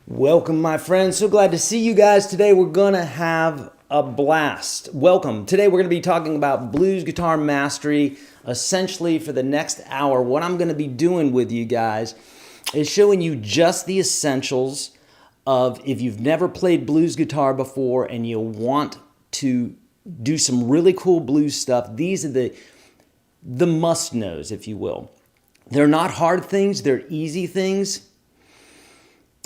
Welcome, my friends. So glad to see you guys. Today we're gonna have a blast. Welcome. Today we're gonna be talking about blues guitar mastery. Essentially, for the next hour, what I'm gonna be doing with you guys is showing you just the essentials of, if you've never played blues guitar before and you want to do some really cool blues stuff, these are the must-knows, if you will. They're not hard things, they're easy things.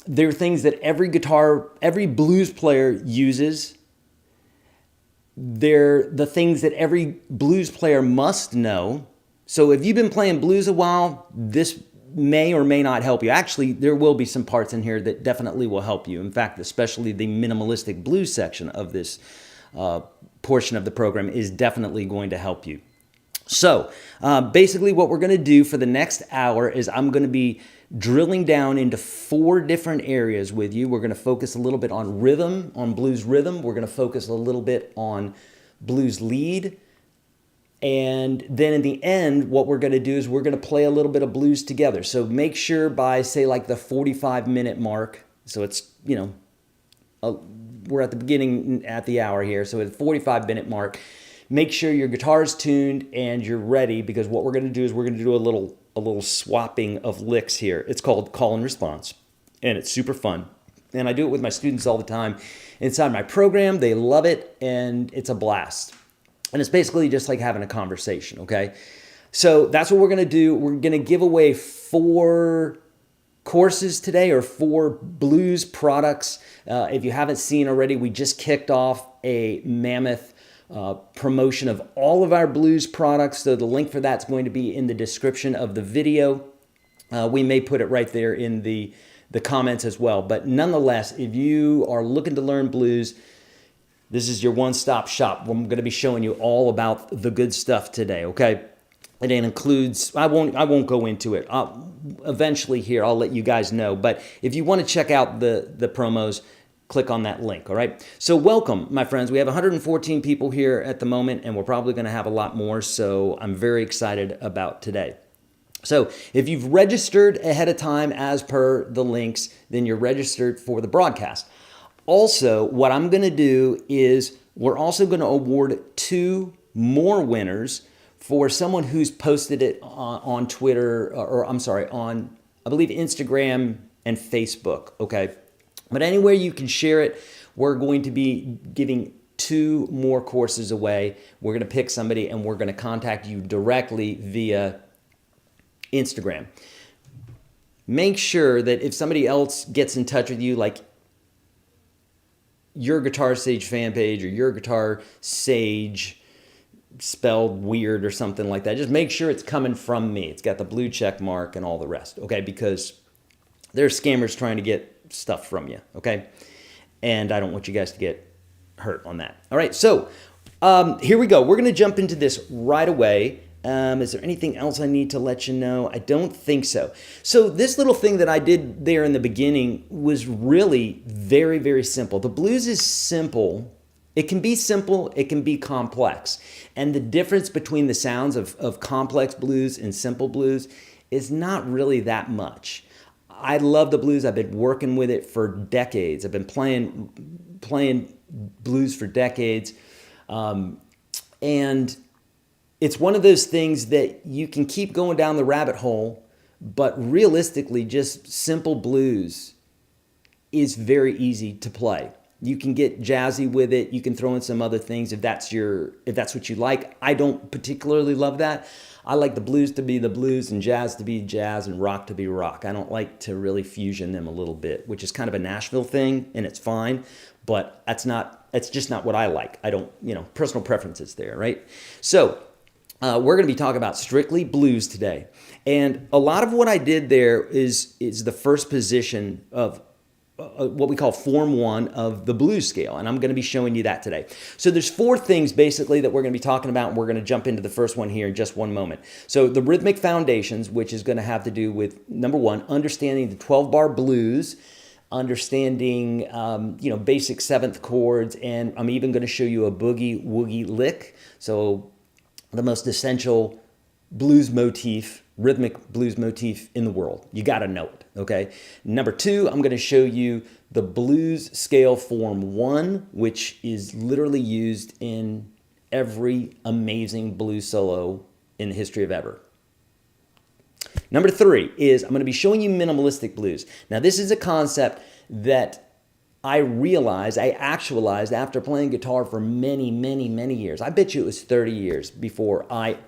They're things that every blues player uses. They're the things that every blues player must know. So if you've been playing blues a while, this may or may not help you. Actually, there will be some parts in here that definitely will help you. In fact, especially the minimalistic blues section of this portion of the program is definitely going to help you. So basically what we're going to do for the next hour is I'm going to be drilling down into 4 different areas with you. We're going to focus a little bit on rhythm, on blues rhythm. We're going to focus a little bit on blues lead. And then in the end, what we're going to do is we're going to play a little bit of blues together. So make sure by, say, like the 45-minute mark, so it's, you know, we're at the beginning at the hour here, so at the 45-minute mark, make sure your guitar is tuned and you're ready, because what we're going to do is we're going to do a little swapping of licks here. It's called call and response, and it's super fun. And I do it with my students all the time inside my program. They love it, and it's a blast. And it's basically just like having a conversation, okay? So that's what we're going to do. We're going to give away 4 courses today, or 4 blues products. If you haven't seen already, we just kicked off a mammoth promotion of all of our blues products. So the link for that's going to be in the description of the video. We may put it right there in the comments as well. But nonetheless, if you are looking to learn blues, this is your one-stop shop. I'm going to be showing you all about the good stuff today, okay? And it includes, I won't go into it. Eventually here, I'll let you guys know. But if you want to check out the promos, click on that link, all right? So welcome, my friends. We have 114 people here at the moment, and we're probably going to have a lot more, so I'm very excited about today. So if you've registered ahead of time as per the links, then you're registered for the broadcast. Also, what I'm going to do is we're also going to award 2 more winners for someone who's posted it on Twitter, or I'm sorry, on, I believe, Instagram and Facebook, okay? But anywhere you can share it, we're going to be giving 2 more courses away. We're going to pick somebody, and we're going to contact you directly via Instagram. Make sure that if somebody else gets in touch with you, like YourGuitarSage fan page or YourGuitarSage spelled weird or something like that, just make sure it's coming from me. It's got the blue check mark and all the rest, okay? Because there's scammers trying to get stuff from you, okay? And I don't want you guys to get hurt on that. All right, so here we go. We're going to jump into this right away. Is there anything else I need to let you know? I don't think so. So this little thing that I did there in the beginning was really very, very simple. The blues is simple. It can be simple, it can be complex. And the difference between the sounds of complex blues and simple blues is not really that much. I love the blues. I've been working with it for decades. I've been playing blues for decades. And it's one of those things that you can keep going down the rabbit hole, but realistically, just simple blues is very easy to play. You can get jazzy with it. You can throw in some other things if that's what you like. I don't particularly love that. I like the blues to be the blues and jazz to be jazz and rock to be rock. I don't like to really fusion them a little bit, which is kind of a Nashville thing, and it's fine, but it's just not what I like. I don't, personal preferences there, right? So we're going to be talking about strictly blues today. And a lot of what I did there is the first position of what we call form 1 of the blues scale, and I'm going to be showing you that today. So there's 4 things basically that we're going to be talking about, and we're going to jump into the first one here in just one moment. So the rhythmic foundations, which is going to have to do with, number 1, understanding the 12-bar blues, understanding basic 7th chords, and I'm even going to show you a boogie woogie lick. So the most essential blues motif, rhythmic blues motif in the world. You got to know it, okay? Number 2, I'm going to show you the blues scale form 1, which is literally used in every amazing blues solo in the history of ever. Number 3 is I'm going to be showing you minimalistic blues. Now, this is a concept that I actualized after playing guitar for many, many, many years. I bet you it was 30 years before I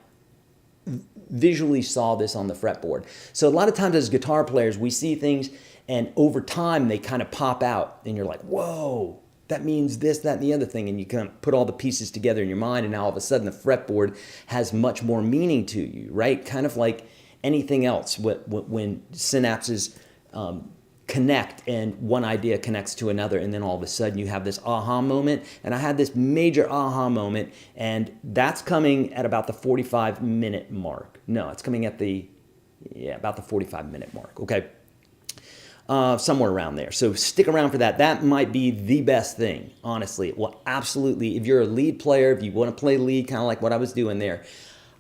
visually saw this on the fretboard. So a lot of times as guitar players, we see things and over time they kind of pop out and you're like, whoa, that means this, that, and the other thing. And you kind of put all the pieces together in your mind and now all of a sudden the fretboard has much more meaning to you, right? Kind of like anything else when synapses connect and one idea connects to another and then all of a sudden you have this aha moment. And I had this major aha moment, and that's coming at about the 45-minute mark. No, it's coming at about the 45-minute mark, okay? Somewhere around there. So stick around for that. That might be the best thing, honestly. Well, absolutely. If you're a lead player, if you want to play lead, kind of like what I was doing there,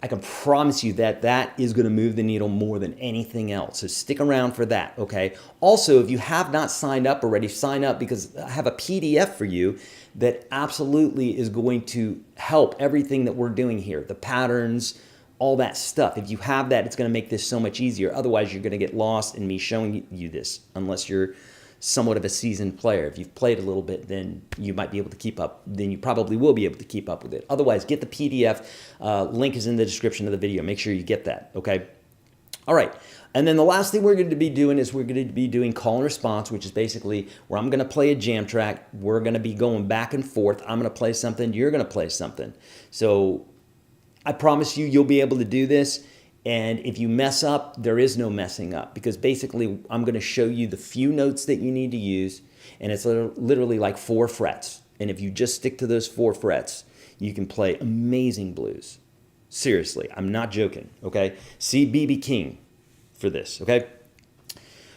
I can promise you that that is going to move the needle more than anything else. So stick around for that, okay? Also, if you have not signed up already, sign up because I have a PDF for you that absolutely is going to help everything that we're doing here, the patterns, all that stuff. If you have that, it's going to make this so much easier. Otherwise, you're going to get lost in me showing you this unless you're somewhat of a seasoned player. If you've played a little bit, then you might be able to keep up. Then you probably will be able to keep up with it. Otherwise, get the PDF. Link is in the description of the video. Make sure you get that, okay? All right. And then the last thing we're going to be doing is we're going to be doing call and response, which is basically where I'm going to play a jam track. We're going to be going back and forth. I'm going to play something. You're going to play something. So I promise you'll be able to do this. And if you mess up, there is no messing up because basically I'm going to show you the few notes that you need to use, and it's literally like 4 frets. And if you just stick to those 4 frets, you can play amazing blues. Seriously, I'm not joking, okay? See B.B. King for this, okay?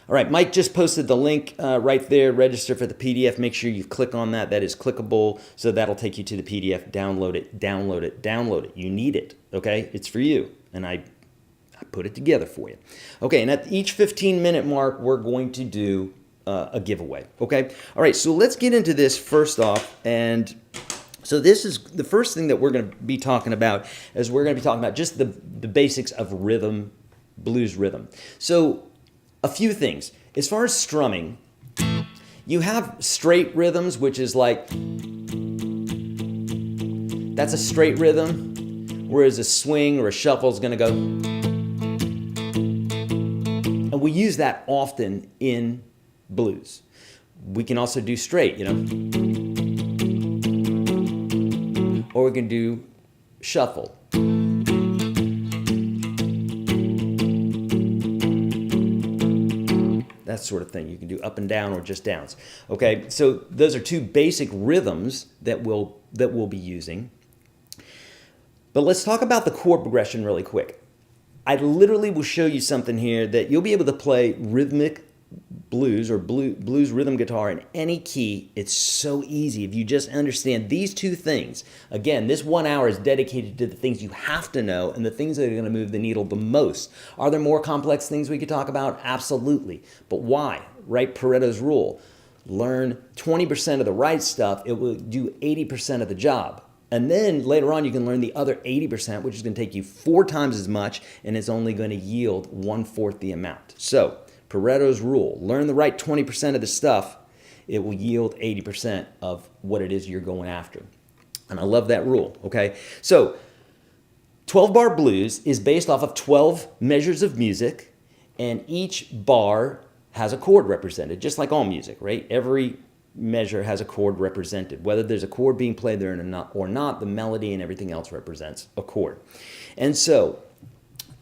All right, Mike just posted the link right there. Register for the PDF. Make sure you click on that. That is clickable, so that'll take you to the PDF. Download it, download it, download it. You need it, okay? It's for you, and I put it together for you. Okay, and at each 15-minute mark, we're going to do a giveaway, okay? All right, so let's get into this first off. And so this is the first thing that we're going to be talking about is we're going to be talking about just the basics of rhythm, blues rhythm. So a few things. As far as strumming, you have straight rhythms, which is like, that's a straight rhythm, whereas a swing or a shuffle is going to go. And we use that often in blues. We can also do straight, you know. Or we can do shuffle. That sort of thing. You can do up and down or just downs. Okay, so those are 2 basic rhythms that we'll be using. But let's talk about the chord progression really quick. I literally will show you something here that you'll be able to play rhythmic blues or blues rhythm guitar in any key. It's so easy if you just understand these 2 things. Again, this 1 hour is dedicated to the things you have to know and the things that are going to move the needle the most. Are there more complex things we could talk about? Absolutely. But why? Right? Pareto's rule. Learn 20% of the right stuff. It will do 80% of the job. And then later on, you can learn the other 80%, which is going to take you 4 times as much, and it's only going to yield 1/4 the amount. So, Pareto's rule, learn the right 20% of the stuff, it will yield 80% of what it is you're going after. And I love that rule, okay? So, 12-bar blues is based off of 12 measures of music, and each bar has a chord represented, just like all music, right? Every measure has a chord represented. Whether there's a chord being played there or not, the melody and everything else represents a chord. And so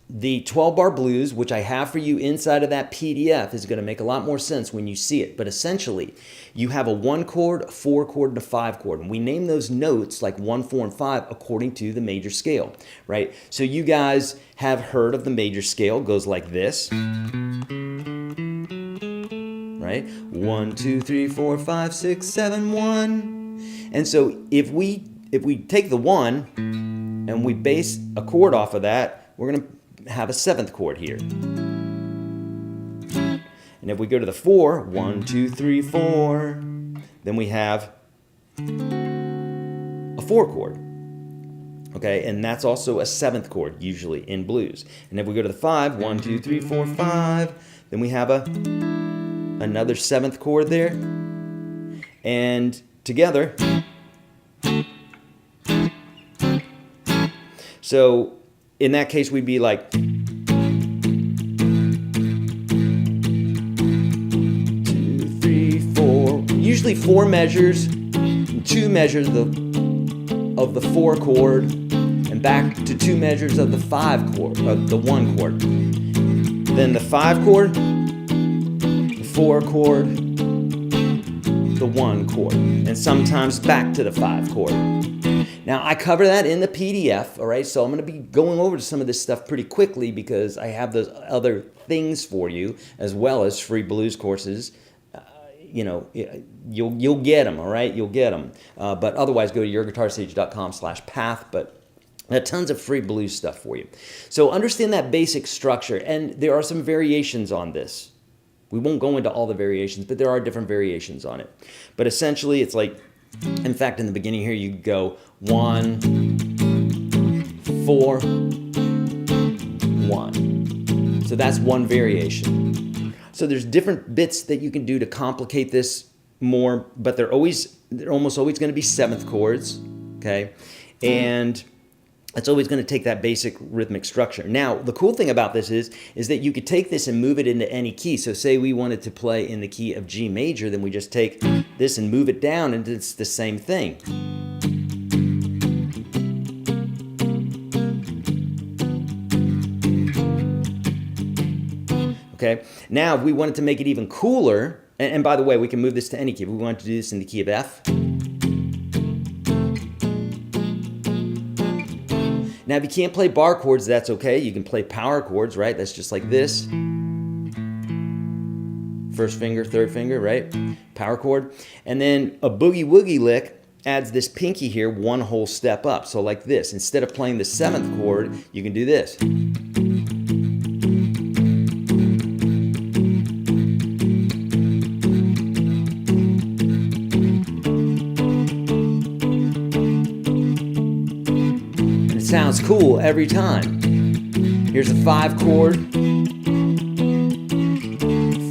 the 12 bar blues, which I have for you inside of that PDF, is going to make a lot more sense when you see it. But essentially, you have a 1 chord, a 4 chord, and a 5 chord. And we name those notes like 1, 4, and 5 according to the major scale, right? So you guys have heard of the major scale. It goes like this, right? 1, 2, 3, 4, 5, 6, 7, 1. And so if we take the 1 and we base a chord off of that, we're going to have a 7th chord here. And if we go to the 4, 1, 2, 3, 4, then we have a 4 chord. Okay, and that's also a 7th chord usually in blues. And if we go to the 5, 1, 2, 3, 4, 5, then we have another 7th chord there. And together, so in that case, we'd be like 2, 3, 4. Usually 4 measures, 2 measures of the 4 chord, and back to 2 measures of the 5 chord, of the 1 chord. Then the 5 chord, the 4 chord, the 1 chord, and sometimes back to the 5 chord. Now, I cover that in the PDF, all right? So I'm going to be going over some of this stuff pretty quickly because I have those other things for you, as well as free blues courses. You'll get them, all right? You'll get them. But otherwise, go to YourGuitarSage.com/path. But tons of free blues stuff for you. So understand that basic structure, and there are some variations on this. We won't go into all the variations, but there are different variations on it. But essentially, it's like, in fact, in the beginning here, you go 1, 4, 1. So that's one variation. So there's different bits that you can do to complicate this more, but they're almost always going to be 7th chords, okay? And it's always going to take that basic rhythmic structure. Now, the cool thing about this is that you could take this and move it into any key. So say we wanted to play in the key of G major, then we just take this and move it down, and it's the same thing. Okay, now if we wanted to make it even cooler, and by the way, we can move this to any key. If we wanted to do this in the key of F. Now, if you can't play bar chords, that's okay. You can play power chords, right? That's just like this. First finger, third finger, right? Power chord. And then a boogie woogie lick adds this pinky here 1 whole step up. So like this. Instead of playing the 7th chord, you can do this. Sounds cool every time. Here's a 5 chord,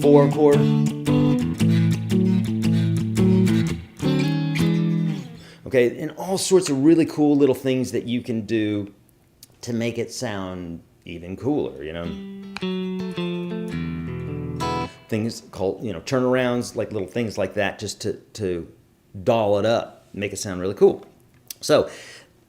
4 chord. Okay, and all sorts of really cool little things that you can do to make it sound even cooler, you know. Things called, turnarounds, like little things like that, just to doll it up, make it sound really cool. So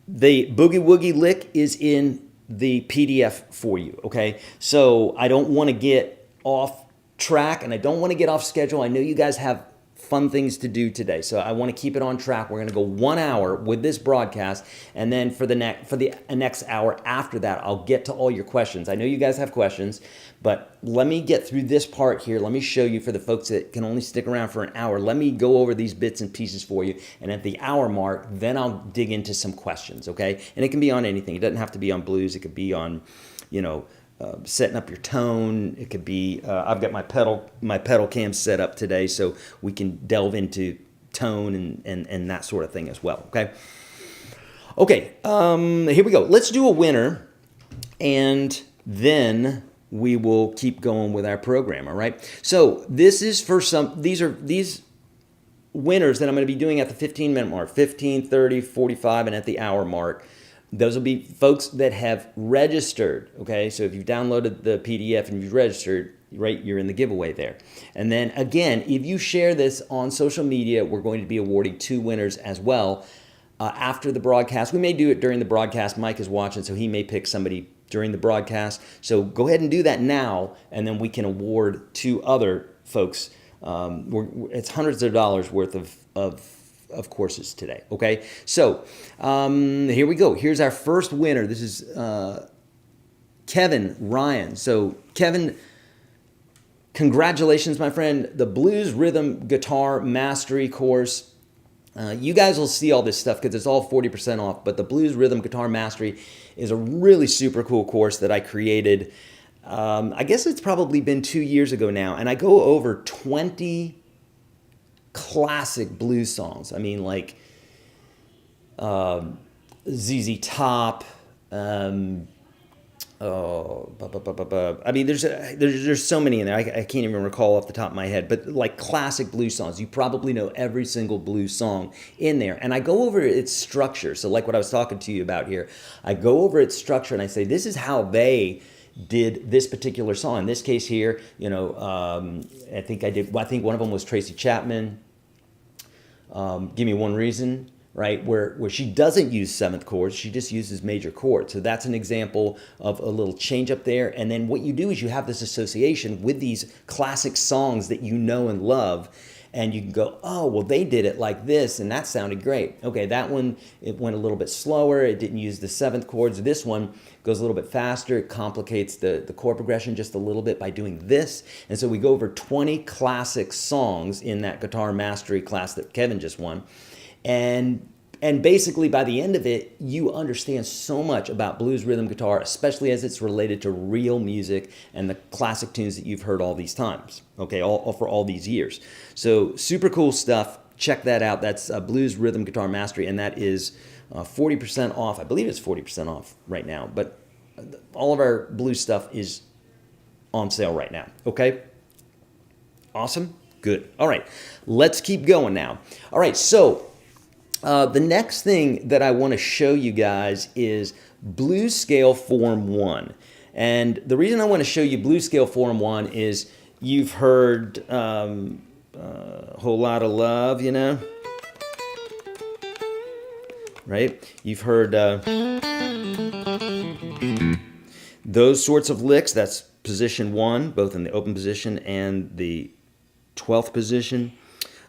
the boogie woogie lick is in the PDF for you, okay? So I don't want to get off track and I don't want to get off schedule. I know you guys have fun things to do today, so I want to keep it on track. We're going to go 1 hour with this broadcast, and then for the next hour after that, I'll get to all your questions. I know you guys have questions, but let me get through this part here. Let me show you, for the folks that can only stick around for an hour, let me go over these bits and pieces for you, and at the hour mark, then I'll dig into some questions, okay? And it can be on anything. It doesn't have to be on blues. It could be on, setting up your tone. It could be, I've got my pedal cam set up today, so we can delve into tone and that sort of thing as well, okay? Okay, here we go. Let's do a winner, and then we will keep going with our program, all right? So this is for these winners that I'm going to be doing at the 15-minute mark, 15, 30, 45, and at the hour mark. Those will be folks that have registered, okay? So if you've downloaded the PDF and you've registered, right, you're in the giveaway there. And then again, if you share this on social media, we're going to be awarding 2 winners as well after the broadcast. We may do it during the broadcast. Mike is watching, so he may pick somebody during the broadcast. So go ahead and do that now, and then we can award 2 other folks. It's hundreds of dollars worth of courses today. Okay, so here we go. Here's our first winner. This is Kevin Ryan. So Kevin, congratulations, my friend. The Blues Rhythm Guitar Mastery course. You guys will see all this stuff because it's all 40% off, but the Blues Rhythm Guitar Mastery is a really super cool course that I created. I guess it's probably been 2 years ago now, and I go over 20 classic blues songs. I mean, like ZZ Top, I mean, there's so many in there. I can't even recall off the top of my head, but like classic blues songs. You probably know every single blues song in there. And I go over its structure. So like what I was talking to you about here, I go over its structure and I say, this is how they did this particular song. In this case here, you know, I think one of them was Tracy Chapman. Give Me One Reason. Right, where she doesn't use 7th chords, she just uses major chords. So that's an example of a little change up there. And then what you do is you have this association with these classic songs that you know and love, and you can go, oh, well, they did it like this, and that sounded great. Okay, that one, it went a little bit slower. It didn't use the 7th chords. This one goes a little bit faster. It complicates the chord progression just a little bit by doing this. And so we go over 20 classic songs in that guitar mastery class that Kevin just won. And basically by the end of it, you understand so much about blues rhythm guitar, especially as it's related to real music and the classic tunes that you've heard all these times, okay, all for all these years. So super cool stuff. Check that out. That's Blues Rhythm Guitar Mastery, and that is 40% off. I believe it's 40% off right now, but all of our blues stuff is on sale right now, okay? Awesome. Good. All right, let's keep going now. All right, so the next thing that I want to show you guys is Blues Scale Form 1. And the reason I want to show you Blues Scale Form 1 is you've heard a whole lot of love, you know? Right? You've heard those sorts of licks. That's position 1, both in the open position and the 12th position.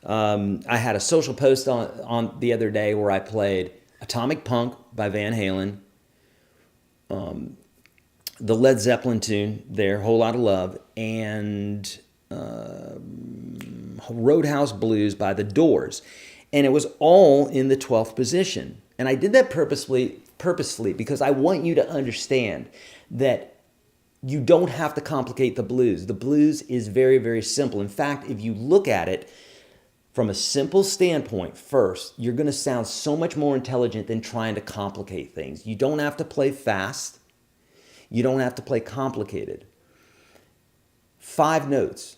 I had a social post on the other day where I played Atomic Punk by Van Halen, the Led Zeppelin tune there, Whole Lotta Love, and Roadhouse Blues by The Doors. And it was all in the 12th position. And I did that purposely because I want you to understand that you don't have to complicate the blues. The blues is very, very simple. In fact, if you look at it from a simple standpoint first, you're going to sound so much more intelligent than trying to complicate things. You don't have to play fast. You don't have to play complicated. 5 notes.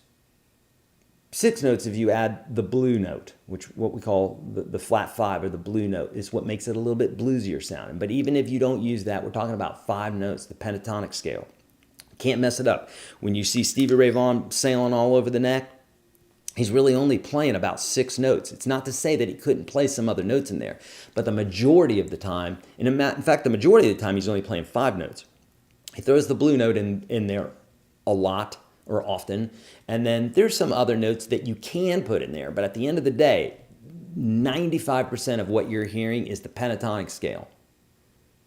6 notes if you add the blue note, which what we call the flat 5 or the blue note, is what makes it a little bit bluesier sounding. But even if you don't use that, we're talking about 5 notes, the pentatonic scale. Can't mess it up. When you see Stevie Ray Vaughan sailing all over the neck, he's really only playing about 6 notes. It's not to say that he couldn't play some other notes in there, but the majority of the time, and in fact, the majority of the time, he's only playing 5 notes. He throws the blue note in there a lot or often, and then there's some other notes that you can put in there, but at the end of the day, 95% of what you're hearing is the pentatonic scale.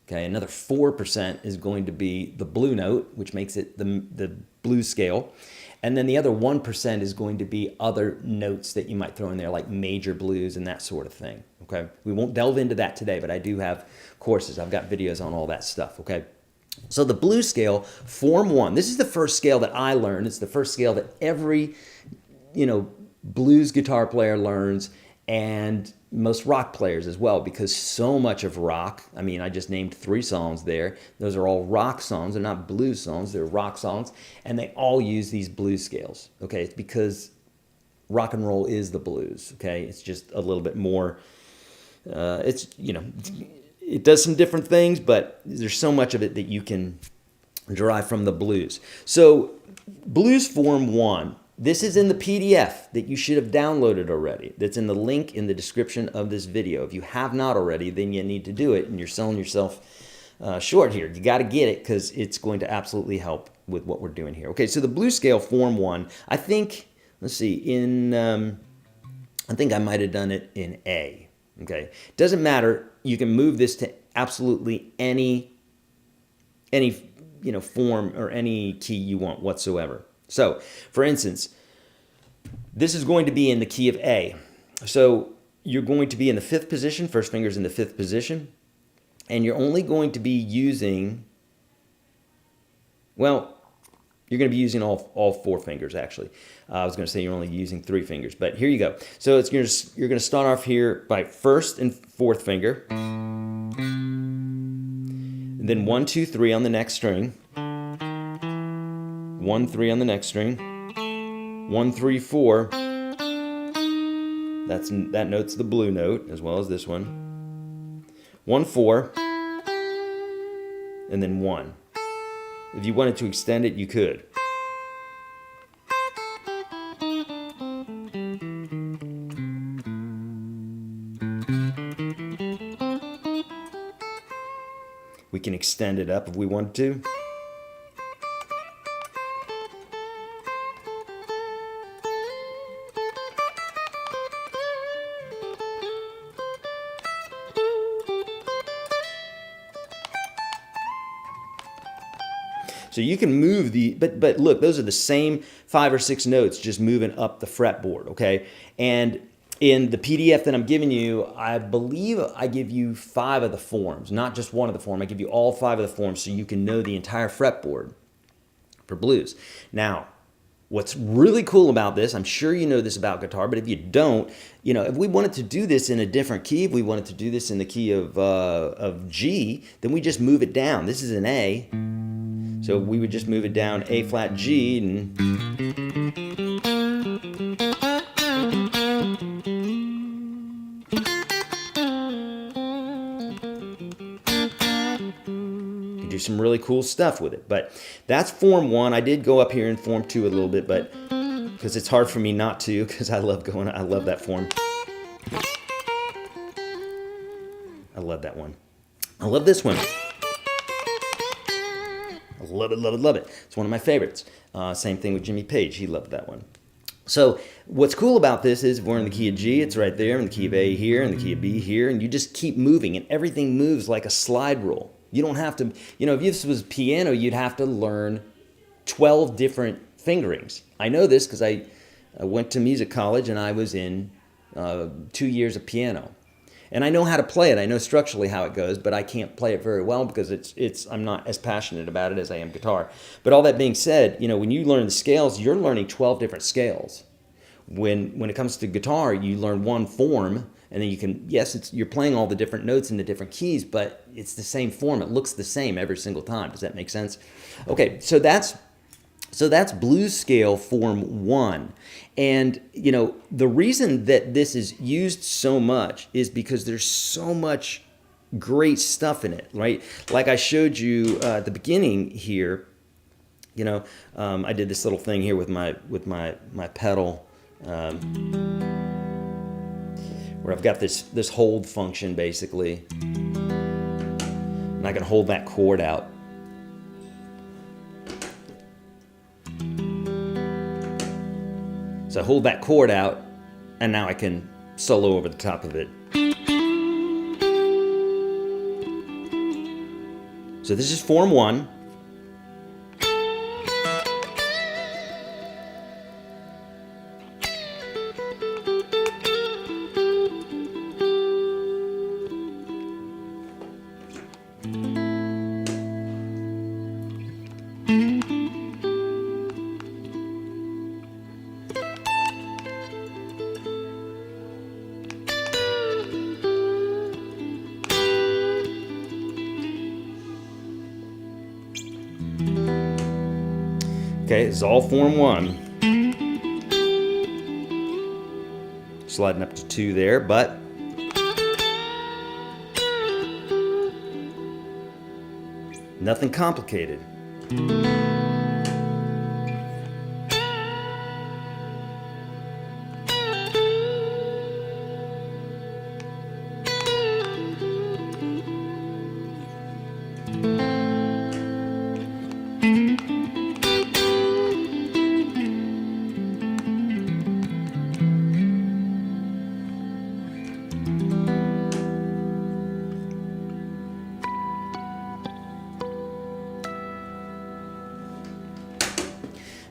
Okay, another 4% is going to be the blue note, which makes it the blues scale. And then the other 1% is going to be other notes that you might throw in there, like major blues and that sort of thing, okay? We won't delve into that today, but I do have courses. I've got videos on all that stuff, okay? So the blues scale, Form 1, this is the first scale that I learned. It's the first scale that every, blues guitar player learns, and most rock players as well, because so much of rock, I mean, I just named 3 songs there. Those are all rock songs. They're not blues songs. They're rock songs. And they all use these blues scales, okay? It's because rock and roll is the blues, okay? It's just a little bit more, it does some different things, but there's so much of it that you can derive from the blues. So Blues Form 1, this is in the PDF that you should have downloaded already. That's in the link in the description of this video. If you have not already, then you need to do it, and you're selling yourself short here. You got to get it because it's going to absolutely help with what we're doing here. Okay, so the blues scale form 1, I think, let's see, I think I might have done it in A. Okay, doesn't matter. You can move this to absolutely any form or any key you want whatsoever. So, for instance, this is going to be in the key of A. So you're going to be in the 5th position. First finger's in the 5th position, and you're only going to be using, well, you're going to be using all 4 fingers, actually. I was going to say you're only using 3 fingers, but here you go. So you're going to start off here by 1st and 4th finger, and then 1, 2, 3 on the next string, 1, 3 on the next string, 1, 3, 4. That note's the blue note, as well as this one. 1, 4, and then 1. If you wanted to extend it, you could. We can extend it up if we wanted to. So you can move but look, those are the same 5 or 6 notes just moving up the fretboard, okay? And in the PDF that I'm giving you, I believe I give you 5 of the forms, not just one of the forms. I give you all 5 of the forms so you can know the entire fretboard for blues. Now, what's really cool about this, I'm sure you know this about guitar, but if you don't, if we wanted to do this in a different key, if we wanted to do this in the key of G, then we just move it down. This is an A. So we would just move it down A flat G and you do some really cool stuff with it. But that's form 1. I did go up here in form 2 a little bit, but because it's hard for me not to, because I love that form. I love that one. I love this one. I love it, love it, love it. It's one of my favorites. Same thing with Jimmy Page. He loved that one. So what's cool about this is if we're in the key of G, it's right there, in the key of A here, in the key of B here, and you just keep moving, and everything moves like a slide rule. You don't have to, if this was piano, you'd have to learn 12 different fingerings. I know this because I went to music college and I was in 2 years of piano. And I know how to play it. I know structurally how it goes, but I can't play it very well because I'm not as passionate about it as I am guitar. But all that being said, when you learn the scales, you're learning 12 different scales. When it comes to guitar, you learn one form, and then you can, you're playing all the different notes in the different keys, but it's the same form. It looks the same every single time. Does that make sense? Okay, so that's blues scale form 1. And, the reason that this is used so much is because there's so much great stuff in it, right? Like I showed you at the beginning here, I did this little thing here with my pedal where I've got this hold function basically, and I can hold that chord out. So I hold that chord out, and now I can solo over the top of it. So this is form 1. Okay, this is all form 1. Sliding up to 2 there, but nothing complicated.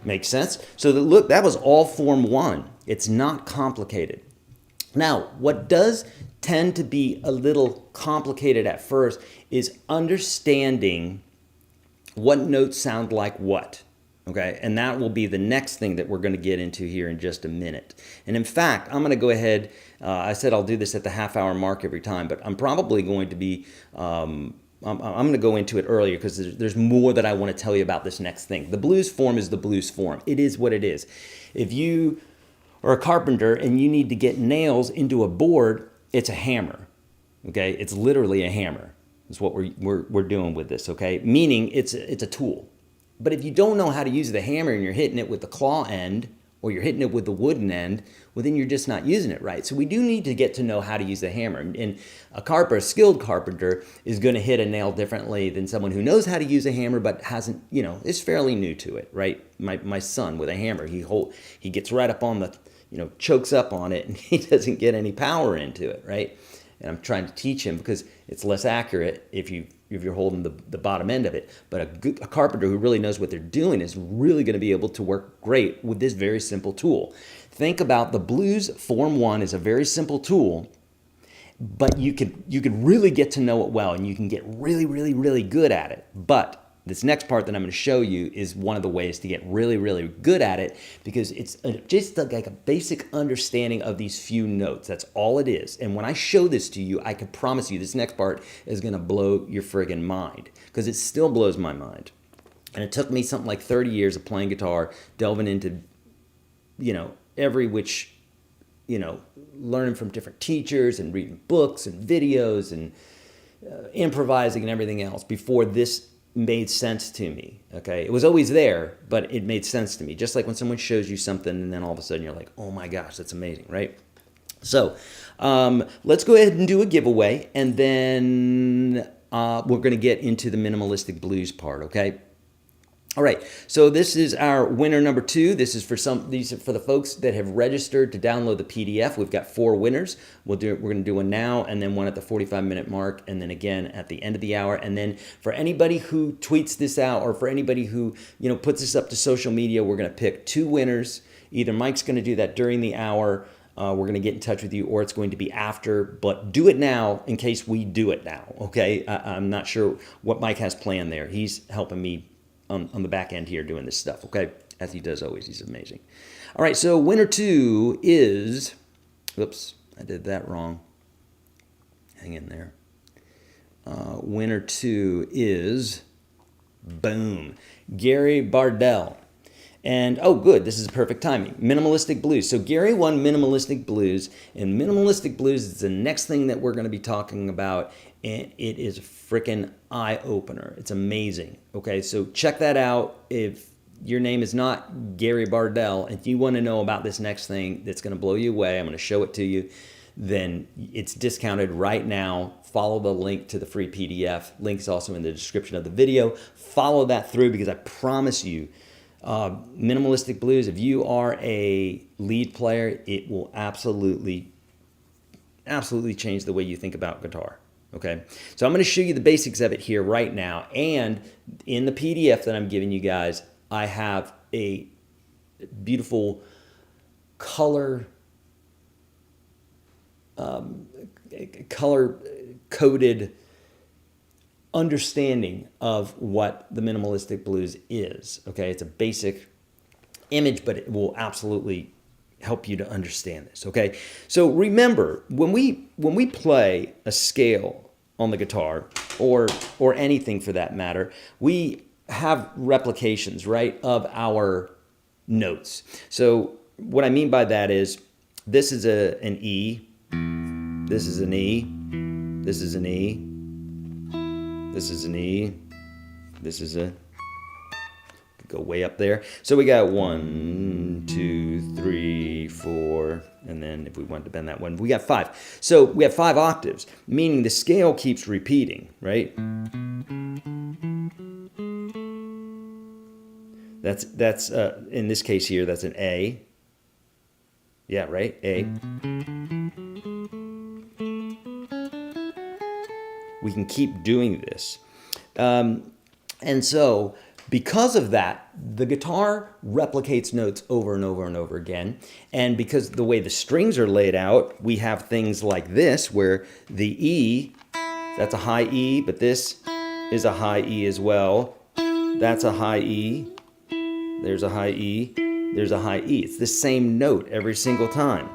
Makes sense? So look, that was all form one. It's not complicated. Now, what does tend to be a little complicated at first is understanding what notes sound like what. Okay, and that will be the next thing that we're going to get into here in just a minute. And in fact, I'm going to go ahead. I said I'll do this at the half-hour mark every time, but I'm probably going to be. I'm going to go into it earlier because there's more that I want to tell you about this next thing. The blues form is the blues form. It is what it is. If you are a carpenter and you need to get nails into a board, it's a hammer. Okay, it's literally a hammer. That's what we're doing with this. Okay, meaning it's a tool. But if you don't know how to use the hammer and you're hitting it with the claw end or you're hitting it with the wooden end, well, then you're just not using it right. So we do need to get to know how to use the hammer. And a skilled carpenter is going to hit a nail differently than someone who knows how to use a hammer but hasn't, is fairly new to it, right? My son with a hammer, he gets right up on the, chokes up on it and he doesn't get any power into it, right? And I'm trying to teach him because it's less accurate if you're holding the bottom end of it. But a carpenter who really knows what they're doing is really going to be able to work great with this very simple tool. Think about the blues form one is a very simple tool, but you could really get to know it well and you can get really, really, really good at it. But this next part that I'm going to show you is one of the ways to get really, really good at it because it's just like a basic understanding of these few notes. That's all it is. And when I show this to you, I can promise you this next part is going to blow your friggin' mind because it still blows my mind. And it took me something like 30 years of playing guitar, delving into, every which, learning from different teachers and reading books and videos and improvising and everything else before this made sense to me. Okay, it was always there, but it made sense to me. Just like when someone shows you something and then all of a sudden you're like, oh my gosh, that's amazing, right? So let's go ahead and do a giveaway, and then we're going to get into the minimalistic blues part. Okay. All right, so this is our winner number 2. These are for the folks that have registered to download the PDF. We've got 4 winners. We're going to do one now, and then one at the 45-minute mark, and then again at the end of the hour. And then for anybody who tweets this out, or for anybody who puts this up to social media, we're going to pick 2 winners. Either Mike's going to do that during the hour. We're going to get in touch with you, or it's going to be after. But do it now in case we do it now. Okay, I'm not sure what Mike has planned there. He's helping me on the back end here doing this stuff, okay? As he does always. He's amazing. All right, so winner 2 is, oops, I did that wrong. Hang in there. Winner 2 is, boom, Gary Bardell. And, oh, good, this is perfect timing. Minimalistic Blues. So Gary won Minimalistic Blues, and Minimalistic Blues is the next thing that we're going to be talking about, and it is a freaking eye-opener. It's amazing. Okay, so check that out. If your name is not Gary Bardell, and you want to know about this next thing that's going to blow you away, I'm going to show it to you, then it's discounted right now. Follow the link to the free PDF. Link is also in the description of the video. Follow that through because I promise you, Minimalistic Blues, if you are a lead player, it will absolutely change the way you think about guitar. Okay, so I'm going to show you the basics of it here right now, and in the PDF that I'm giving you guys, I have a beautiful color-coded understanding of what the minimalistic blues is. Okay, it's a basic image, but it will absolutely help you to understand this. Okay, so remember when we play a scale on the guitar or anything for that matter, we have replications, right, of our notes. So what I mean by that is this is an E, this is an E, this is an E, this is an E, this is a, go way up there. So we got 1, 2, 3, 4, and then if we want to bend that one, we got 5. So we have 5 octaves, meaning the scale keeps repeating, right? That's in this case here, that's an A. Yeah, right? A. We can keep doing this. And so Because of that, the guitar replicates notes over and over and over again. And because the way the strings are laid out, we have things like this, where the E, that's a high E, but this is a high E as well. That's a high E. There's a high E. There's a high E. It's the same note every single time.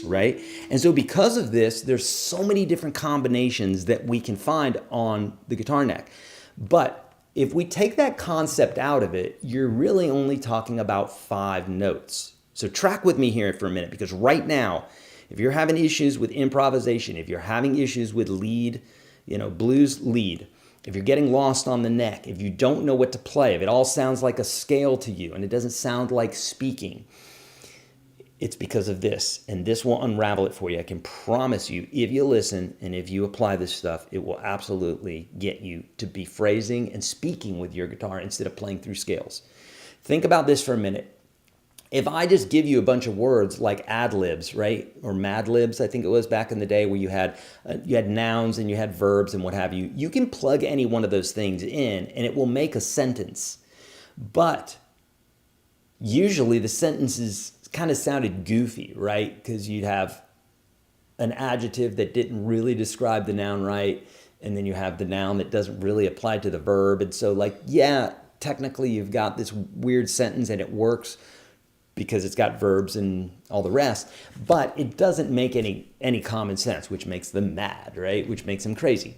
Right? And so because of this, there's so many different combinations that we can find on the guitar neck. But if we take that concept out of it, you're really only talking about 5 notes. So track with me here for a minute, because right now, if you're having issues with improvisation, if you're having issues with lead, blues lead, if you're getting lost on the neck, if you don't know what to play, if it all sounds like a scale to you and it doesn't sound like speaking, it's because of this, and this will unravel it for you. I can promise you, if you listen and if you apply this stuff, it will absolutely get you to be phrasing and speaking with your guitar instead of playing through scales. Think about this for a minute. If I just give you a bunch of words like ad-libs, right? Or mad-libs, I think it was back in the day, where you had nouns and you had verbs and what have you. You can plug any one of those things in and it will make a sentence. But usually the sentences kind of sounded goofy, right? Because you'd have an adjective that didn't really describe the noun right, and then you have the noun that doesn't really apply to the verb. And so, yeah, technically you've got this weird sentence and it works because it's got verbs and all the rest, but it doesn't make any common sense, which makes them mad, right? Which makes them crazy.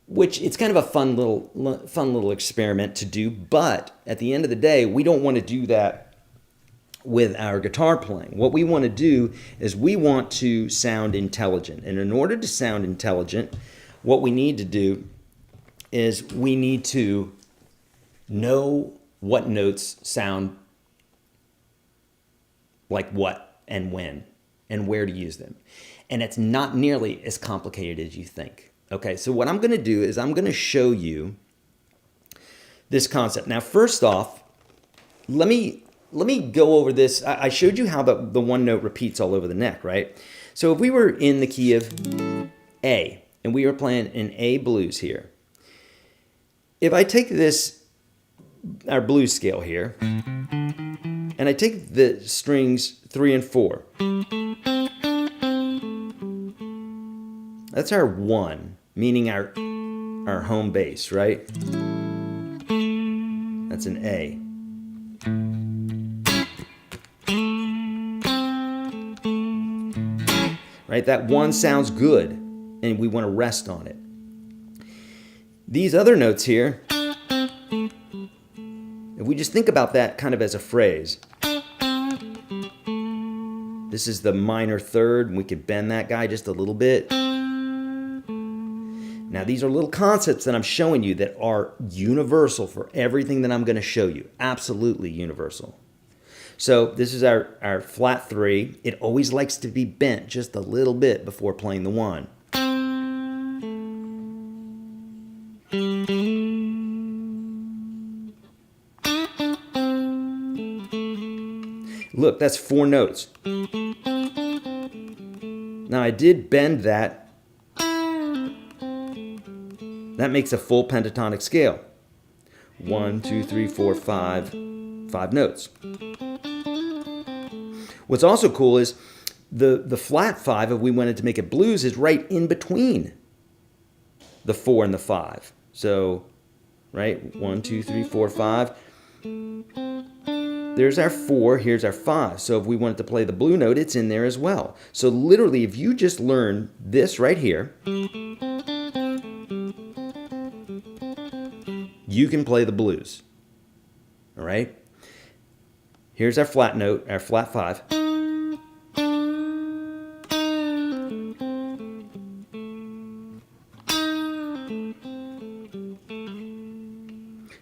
Which it's kind of a fun little experiment to do, but at the end of the day, we don't want to do that with our guitar playing. What we want to do is we want to sound intelligent. And in order to sound intelligent, what we need to do is we need to know what notes sound like what and when and where to use them. And it's not nearly as complicated as you think. Okay, so what I'm going to do is I'm going to show you this concept. Now, first off, let me go over this. I showed you how the one note repeats all over the neck, right? So if we were in the key of A, and we were playing an A blues here, if I take our blues scale here, and I take the strings 3 and 4, that's our 1, meaning our home bass, right? That's an A. Right? That 1 sounds good, and we want to rest on it. These other notes here, if we just think about that kind of as a phrase, this is the minor third, and we could bend that guy just a little bit. Now, these are little concepts that I'm showing you that are universal for everything that I'm going to show you. Absolutely universal. So this is our flat 3. It always likes to be bent just a little bit before playing the 1. Look, that's 4 notes. Now I did bend that. That makes a full pentatonic scale. 1, 2, 3, 4, 5. 5 notes. What's also cool is the flat 5, if we wanted to make it blues, is right in between the 4 and the 5. So, right, 1, 2, 3, 4, 5. There's our 4, here's our 5. So if we wanted to play the blue note, it's in there as well. So literally, if you just learn this right here, you can play the blues. All right? Here's our flat note, our flat 5.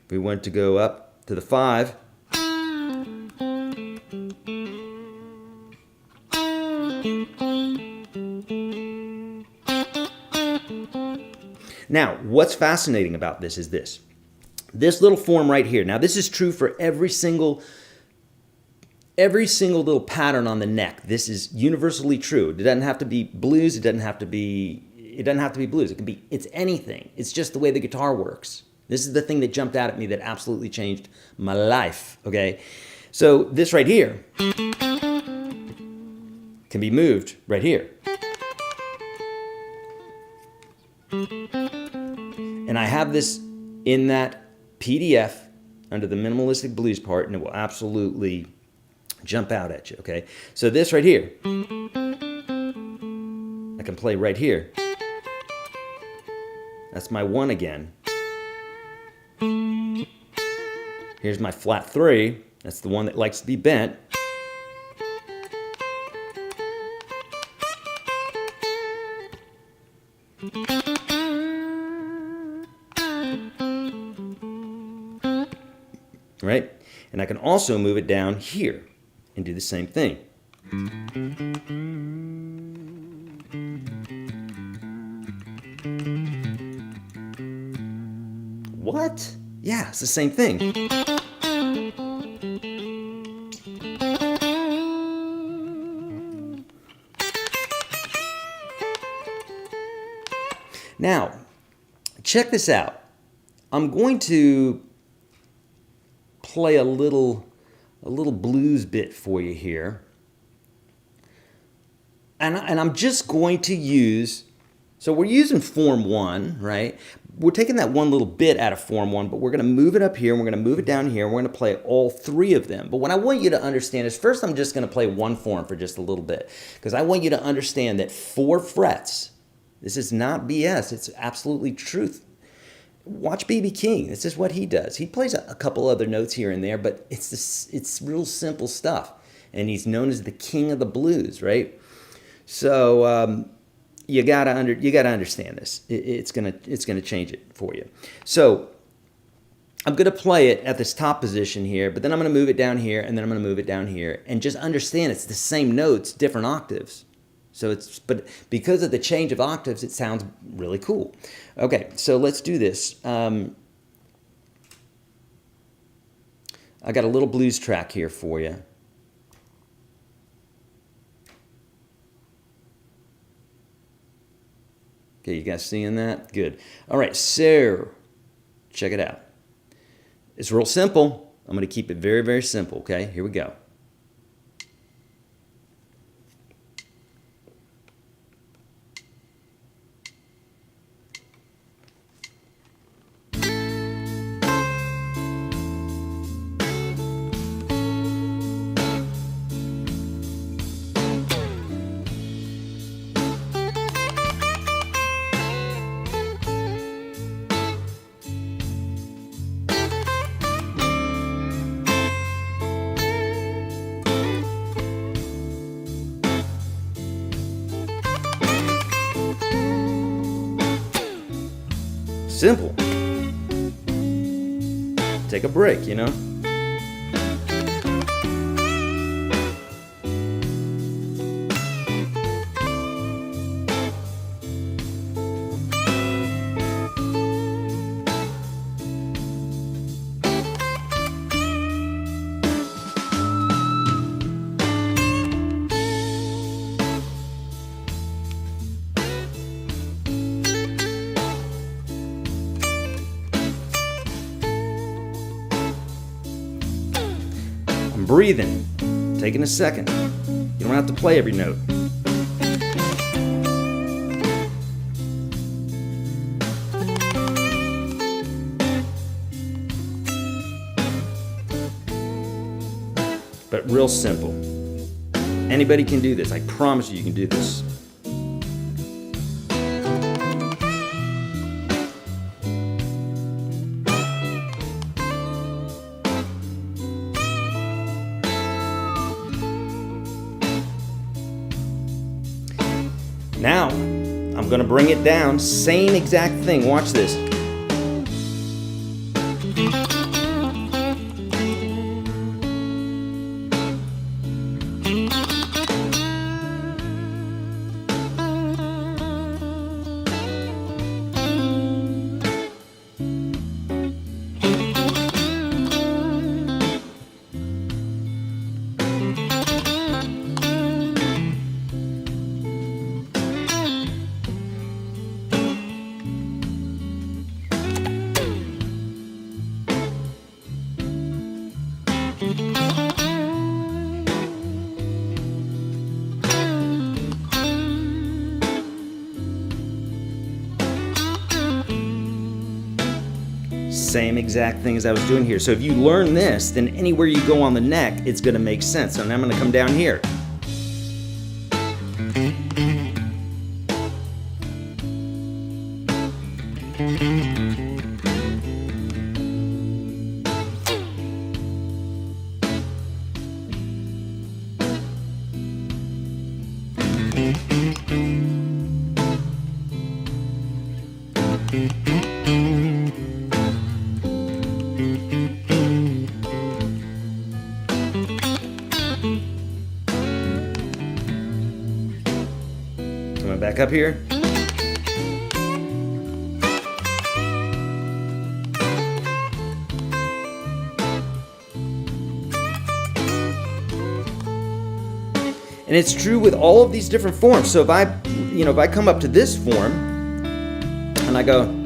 If we want to go up to the 5, now, what's fascinating about this is this little form right here. Now, this is true for every single little pattern on the neck. This is universally true. It doesn't have to be blues. It doesn't have to be It doesn't have to be blues. It's anything. It's just the way the guitar works. This is the thing that jumped out at me that absolutely changed my life, okay? So this right here can be moved right here. And I have this in that PDF under the minimalistic blues part, and it will absolutely jump out at you, okay? So this right here, I can play right here. That's my 1 again. Here's my flat 3. That's the one that likes to be bent. Right? And I can also move it down here and do the same thing. What? Yeah, it's the same thing. Now, check this out. I'm going to play a little blues bit for you here. And I'm just going to use, so we're using form 1, right? We're taking that one little bit out of form 1, but we're going to move it up here, and we're going to move it down here, and we're going to play all 3 of them. But what I want you to understand is, first I'm just going to play one form for just a little bit, because I want you to understand that 4 frets, this is not BS, it's absolutely truth. Watch B.B. King. This is what he does. He plays a couple other notes here and there, but it's real simple stuff. And he's known as the king of the blues, right? So you gotta understand this. It's gonna change it for you. So I'm gonna play it at this top position here, but then I'm gonna move it down here, and then I'm gonna move it down here, and just understand it's the same notes, different octaves. So but because of the change of octaves, it sounds really cool. Okay, so let's do this. I got a little blues track here for you. Okay, you guys seeing that? Good. All right, so check it out. It's real simple. I'm going to keep it very, very simple, okay? Here we go. Simple. Take a break, you know? Breathing, taking a second. You don't have to play every note. But real simple. Anybody can do this. I promise you can do this. Now, I'm going to bring it down, same exact thing. Watch this. same exact thing as I was doing here. So if you learn this, then anywhere you go on the neck, it's going to make sense. So now I'm going to come down here. Coming back up here. And it's true with all of these different forms. So if I come up to this form and I go,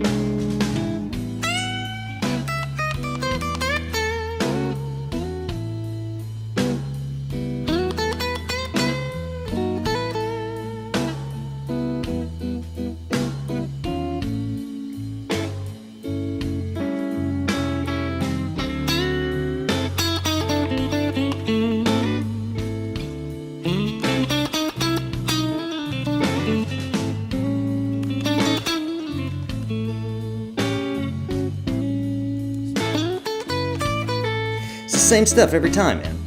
same stuff every time, man.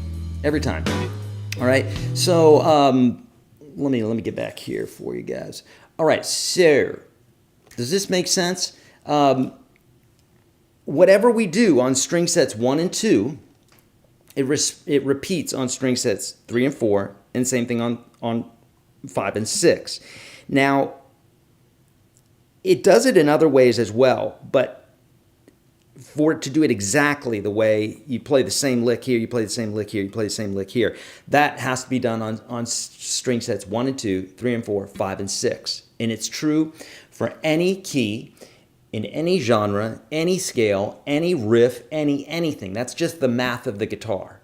Every time. All right. So let me get back here for you guys. All right. So does this make sense? Whatever we do on string sets 1 and 2, it repeats on string sets 3 and 4, and same thing on 5 and 6. Now, it does it in other ways as well, but for it to do it exactly the way you play the same lick here, you play the same lick here, you play the same lick here, that has to be done on string sets 1 and 2, 3 and 4, 5 and 6. And it's true for any key, in any genre, any scale, any riff, anything. That's just the math of the guitar.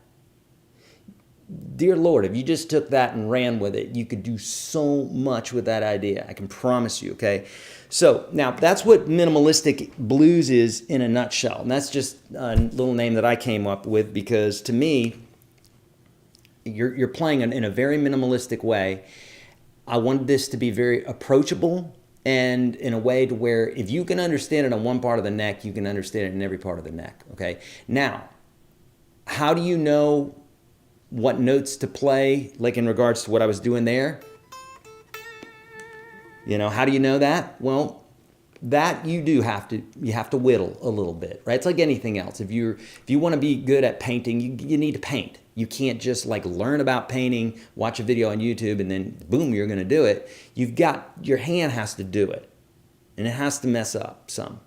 Dear Lord, if you just took that and ran with it, you could do so much with that idea. I can promise you, okay? So now that's what minimalistic blues is in a nutshell. And that's just a little name that I came up with because to me, you're playing in a very minimalistic way. I wanted this to be very approachable and in a way to where if you can understand it on one part of the neck, you can understand it in every part of the neck, okay? Now, how do you know what notes to play, like in regards to what I was doing there? You know, how do you know that? Well, that you have to whittle a little bit, right? It's like anything else. If you want to be good at painting, you need to paint. You can't just like learn about painting, watch a video on YouTube, and then boom, you're going to do it. Your hand has to do it, and it has to mess up some.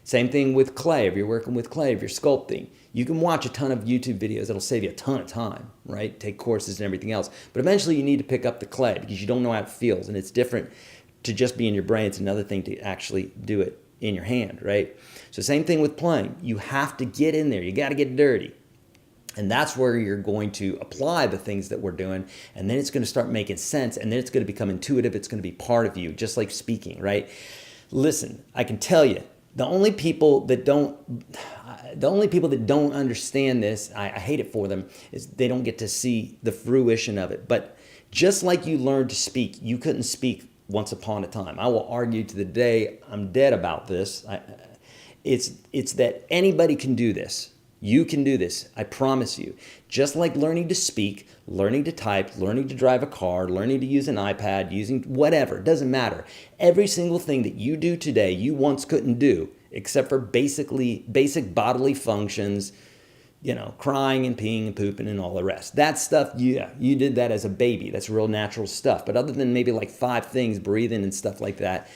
Same thing with clay. If you're working with clay, if you're sculpting, you can watch a ton of YouTube videos. That'll save you a ton of time, right? Take courses and everything else. But eventually you need to pick up the clay because you don't know how it feels, and it's different to just be in your brain. It's another thing to actually do it in your hand, right? So same thing with playing. You have to get in there. You got to get dirty. And that's where you're going to apply the things that we're doing, and then it's going to start making sense, and then it's going to become intuitive. It's going to be part of you, just like speaking, right? Listen, I can tell you, the only people that don't understand this, I hate it for them, is they don't get to see the fruition of it. But just like you learned to speak, you couldn't speak once upon a time. I will argue to the day I'm dead about this. It's that anybody can do this. You can do this, I promise you. Just like learning to speak, learning to type, learning to drive a car, learning to use an iPad, using whatever, it doesn't matter. Every single thing that you do today, you once couldn't do, except for basic bodily functions, you know, crying and peeing and pooping and all the rest. That stuff, yeah, you did that as a baby. That's real natural stuff. But other than maybe like 5 things, breathing and stuff like that,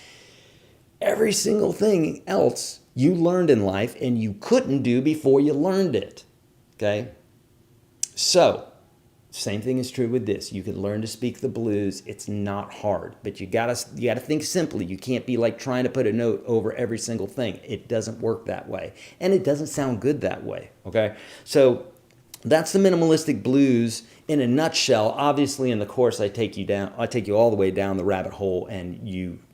every single thing else you learned in life and you couldn't do before you learned it, okay? So, same thing is true with this. You can learn to speak the blues. It's not hard, but you gotta think simply. You can't be like trying to put a note over every single thing. It doesn't work that way, and it doesn't sound good that way, okay? So that's the minimalistic blues in a nutshell. Obviously, in the course, I take you all the way down the rabbit hole, and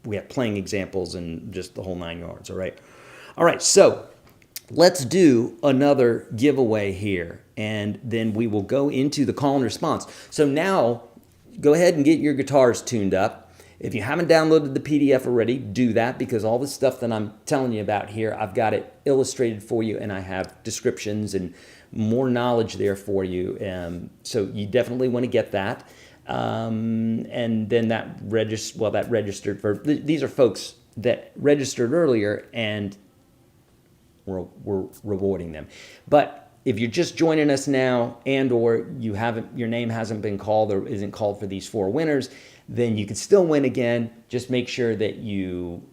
we have playing examples and just the whole 9 yards, all right? All right, so let's do another giveaway here, and then we will go into the call and response. So now, go ahead and get your guitars tuned up. If you haven't downloaded the PDF already, do that, because all the stuff that I'm telling you about here, I've got it illustrated for you, and I have descriptions and more knowledge there for you. So you definitely want to get that. And then that registered for, these are folks that registered earlier, and we're rewarding them. But if you're just joining us now, and or your name hasn't been called or isn't called for these 4 winners, then you can still win again. Just make sure that you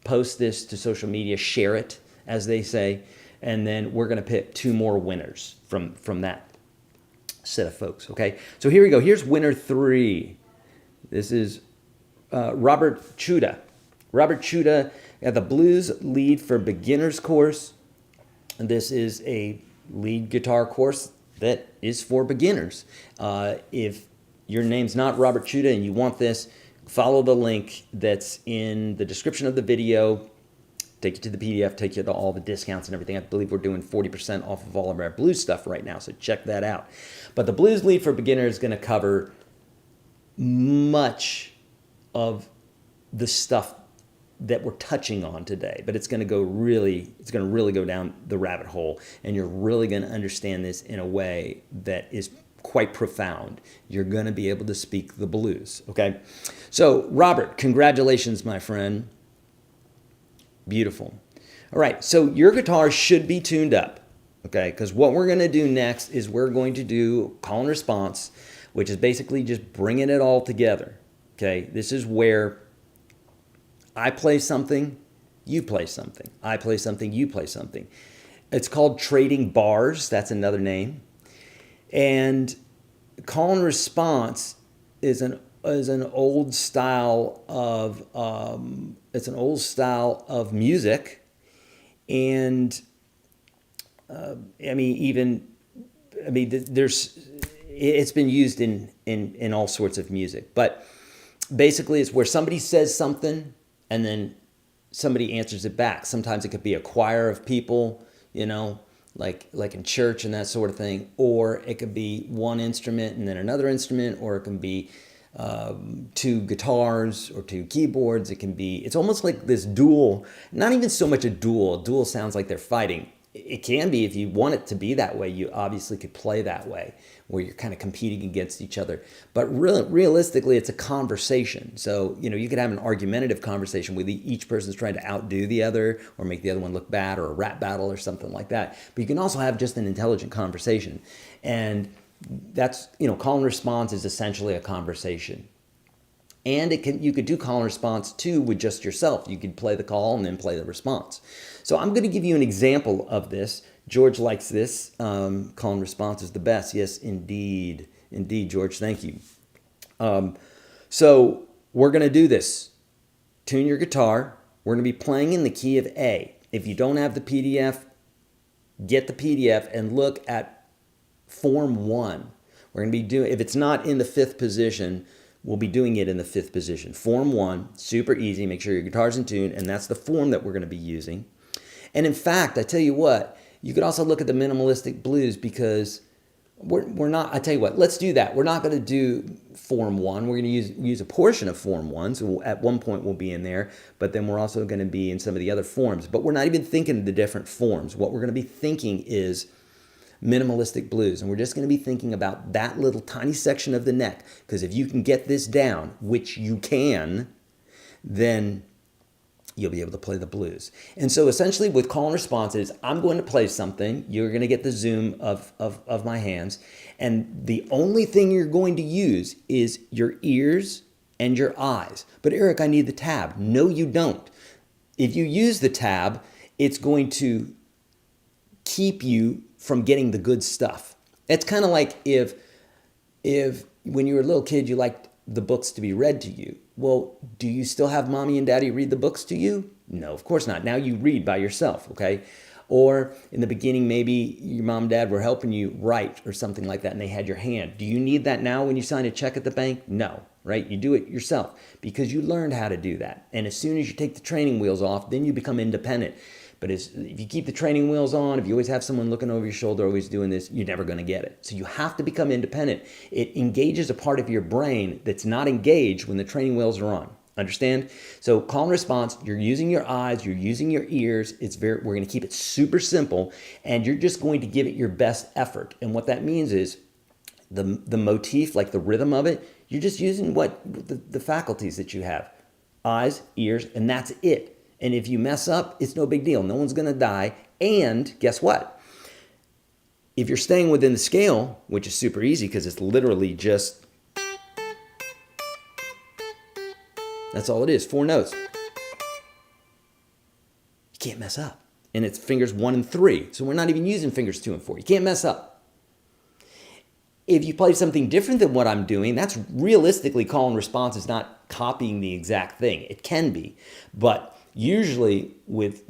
post this to social media, share it, as they say, and then we're going to pick 2 more winners from that set of folks. Okay, so here we go. Here's winner 3. This is Robert Chuda. Robert Chuda at the Blues Lead for Beginners course. And this is a lead guitar course that is for beginners. If your name's not Robert Chuda and you want this, follow the link that's in the description of the video. Take you to the PDF, take you to all the discounts and everything. I believe we're doing 40% off of all of our blues stuff right now, so check that out. But the Blues Lead for Beginners is going to cover much of the stuff that we're touching on today, but it's going to really go down the rabbit hole, and you're really going to understand this in a way that is quite profound. You're going to be able to speak the blues, okay? So, Robert, congratulations, my friend. Beautiful. All right, so your guitar should be tuned up, okay? Because what we're going to do next is we're going to do call and response, which is basically just bringing it all together, okay? This is where I play something, you play something. I play something, you play something. It's called trading bars. That's another name. And call and response is an old style of music, and it's been used in all sorts of music. But basically, it's where somebody says something and then somebody answers it back. Sometimes it could be a choir of people, like in church and that sort of thing, or it could be one instrument and then another instrument, or it can be 2 guitars or 2 keyboards. It's almost like this duel, not even so much a duel. A duel sounds like they're fighting. It can be, if you want it to be that way. You obviously could play that way, where you're kind of competing against each other. But realistically, it's a conversation. So, you could have an argumentative conversation where each person's trying to outdo the other or make the other one look bad, or a rap battle or something like that. But you can also have just an intelligent conversation. And that's, call and response is essentially a conversation. And you could do call and response too with just yourself. You could play the call and then play the response. So I'm going to give you an example of this. George likes this. Call and response is the best. Yes, indeed. Indeed, George, thank you. So we're going to do this. Tune your guitar. We're going to be playing in the key of A. If you don't have the PDF, get the PDF and look at Form 1. We're going to be doing, if it's not in the 5th position, we'll be doing it in the 5th position. Form 1, super easy. Make sure your guitar's in tune, and that's the form that we're going to be using. And in fact, I tell you what, you could also look at the minimalistic blues, because we're not, I tell you what, let's do that. We're not going to do Form 1. We're going to use a portion of Form 1. So at one point we'll be in there, but then we're also going to be in some of the other forms. But we're not even thinking of the different forms. What we're going to be thinking is minimalistic blues, and we're just going to be thinking about that little tiny section of the neck, because if you can get this down, which you can, then you'll be able to play the blues. And so essentially with call and response is, I'm going to play something, you're going to get the zoom of my hands, and the only thing you're going to use is your ears and your eyes. But Eric, I need the tab. No, you don't. If you use the tab, it's going to keep you from getting the good stuff. It's kind of like if when you were a little kid, you liked the books to be read to you. Well, do you still have mommy and daddy read the books to you? No, of course not. Now you read by yourself, okay? Or in the beginning, maybe your mom and dad were helping you write or something like that, and they had your hand. Do you need that now when you sign a check at the bank? No, right? You do it yourself because you learned how to do that. And as soon as you take the training wheels off, then you become independent. But if you keep the training wheels on, if you always have someone looking over your shoulder, always doing this, you're never going to get it. So you have to become independent. It engages a part of your brain that's not engaged when the training wheels are on. Understand? So call and response, you're using your eyes, you're using your ears. We're going to keep it super simple, and you're just going to give it your best effort. And what that means is the motif, like the rhythm of it, you're just using the faculties that you have. Eyes, ears, and that's it. And if you mess up, it's no big deal. No one's going to die. And guess what? If you're staying within the scale, which is super easy because it's literally just, that's all it is, 4 notes. You can't mess up. And it's fingers 1 and 3. So we're not even using fingers 2 and 4. You can't mess up. If you play something different than what I'm doing, that's realistically call and response is not copying the exact thing. It can be. But usually with,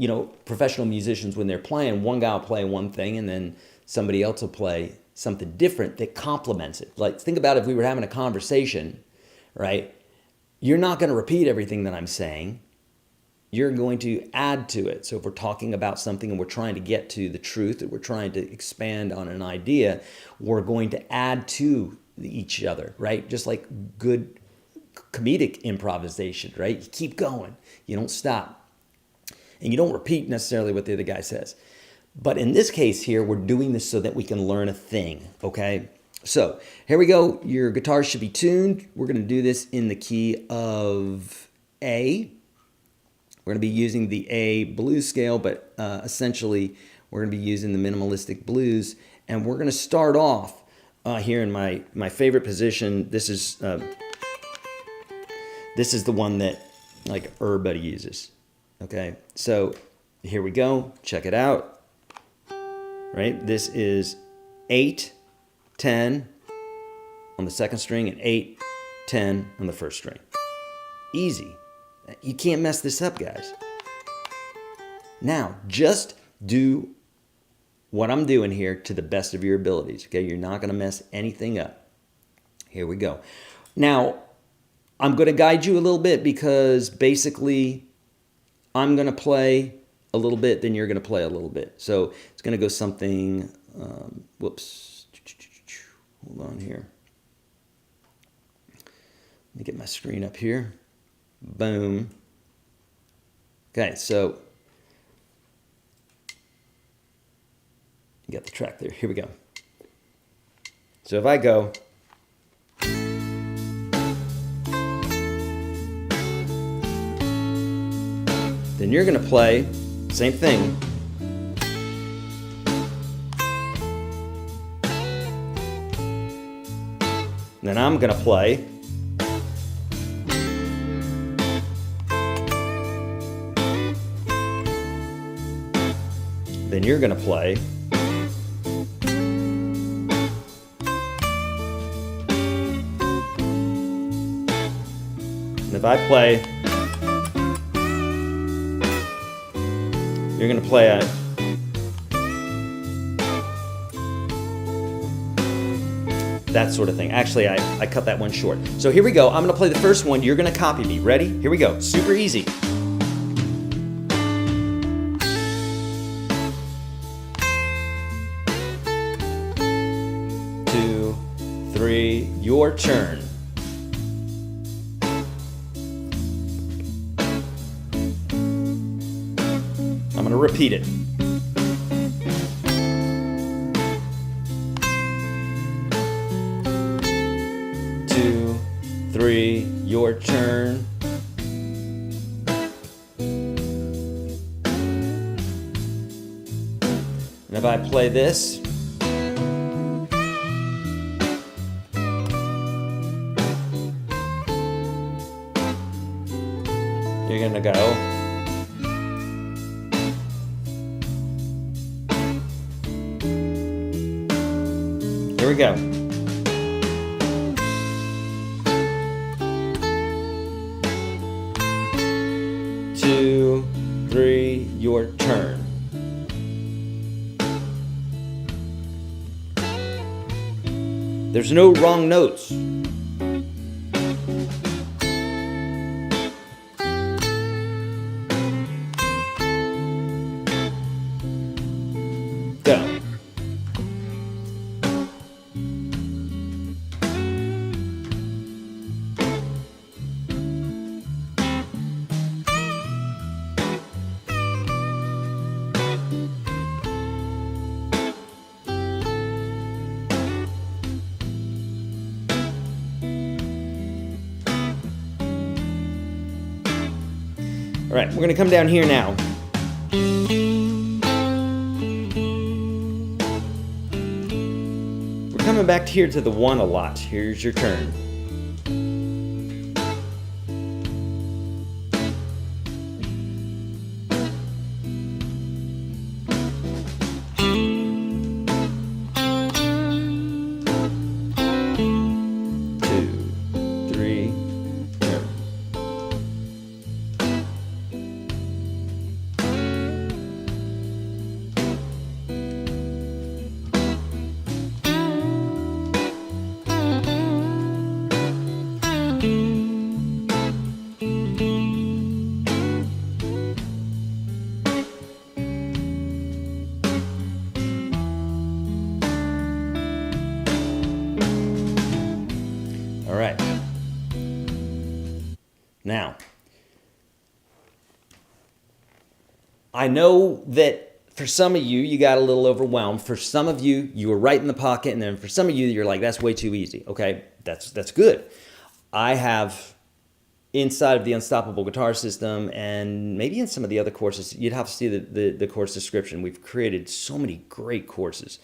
professional musicians, when they're playing, one guy will play one thing and then somebody else will play something different that complements it. Like, think about if we were having a conversation, right? You're not going to repeat everything that I'm saying. You're going to add to it. So if we're talking about something and we're trying to get to the truth, or we're trying to expand on an idea, we're going to add to each other, right? Just like good comedic improvisation, right? You keep going. You don't stop. And you don't repeat necessarily what the other guy says. But in this case here, we're doing this so that we can learn a thing, okay? So here we go. Your guitar should be tuned. We're going to do this in the key of A. We're going to be using the A blues scale, but essentially we're going to be using the minimalistic blues. And we're going to start off here in my favorite position. This is the one that like everybody uses. Okay, so here we go. Check it out. Right, this is 8, 10 on the second string and 8, 10 on the first string. Easy. You can't mess this up, guys. Now, just do what I'm doing here to the best of your abilities, okay? You're not going to mess anything up. Here we go. Now, I'm going to guide you a little bit because basically I'm going to play a little bit, then you're going to play a little bit. So it's going to go something, whoops, hold on here. Let me get my screen up here. Boom. Okay, so you got the track there. Here we go. So if I go, then you're going to play same thing. Then I'm going to play. Then you're going to play. And if I play, you're going to play a that sort of thing. Actually, I cut that one short. So here we go. I'm going to play the first one. You're going to copy me. Ready? Here we go. Super easy. 2, 3, your turn. I'm going to repeat it. 2, 3, your turn. And if I play this, you're gonna go. Here we go. Two, three, your turn. There's no wrong notes. All right, we're gonna come down here now. We're coming back here to the 1 a lot. Here's your turn. All right. Now, I know that for some of you, you got a little overwhelmed. For some of you, you were right in the pocket. And then for some of you, you're like, that's way too easy. Okay, that's good. I have inside of the Unstoppable Guitar System and maybe in some of the other courses, you'd have to see the course description. We've created so many great courses.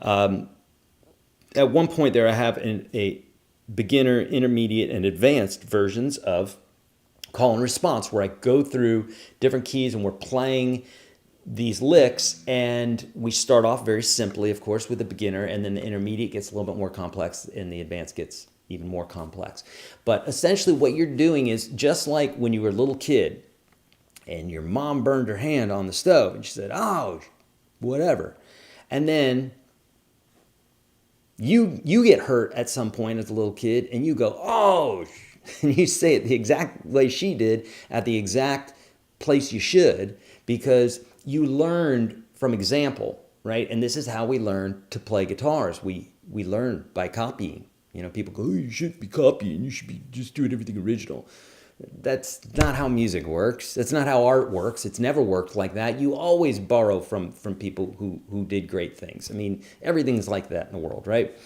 At one point there, I have a beginner, intermediate, and advanced versions of call and response, where I go through different keys and we're playing these licks, and we start off very simply, of course, with the beginner, and then the intermediate gets a little bit more complex and the advanced gets even more complex. But essentially what you're doing is just like when you were a little kid and your mom burned her hand on the stove and she said, oh, whatever. And then you get hurt at some point as a little kid and you go, oh, and you say it the exact way she did at the exact place you should, because you learned from example, right? And this is how we learn to play guitars. We learn by copying. You know, people go, oh, you shouldn't be copying. You should be just doing everything original. That's not how music works. That's not how art works. It's never worked like that. You always borrow from people who did great things. I mean, everything's like that in the world, right?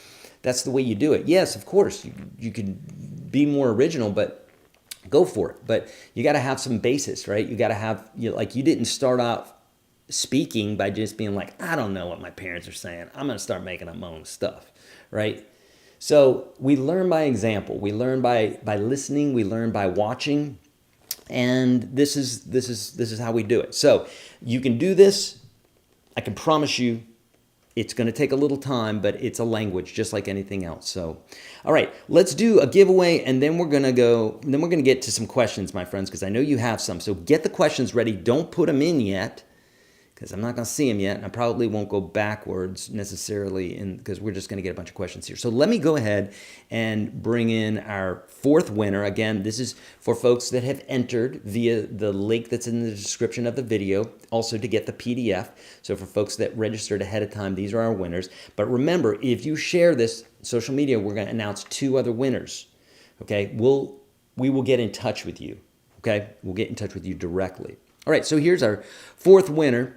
That's the way you do it. Yes, of course, you can be more original, but go for it. But you got to have some basis, right? You got to have, you didn't start out speaking by just being like, I don't know what my parents are saying. I'm going to start making up my own stuff, right? So we learn by example. We learn by listening. We learn by watching, and this is how we do it. So you can do this. I can promise you, it's going to take a little time, but it's a language just like anything else. So, all right, let's do a giveaway, and then we're going to get to some questions, my friends, because I know you have some. So get the questions ready. Don't put them in yet, because I'm not going to see them yet, and I probably won't go backwards necessarily, because we're just going to get a bunch of questions here. So let me go ahead and bring in our fourth winner. Again, this is for folks that have entered via the link that's in the description of the video, also to get the PDF. So for folks that registered ahead of time, these are our winners. But remember, if you share this social media, we're going to announce 2 other winners. Okay, we will get in touch with you. Okay, we'll get in touch with you directly. All right, so here's our fourth winner.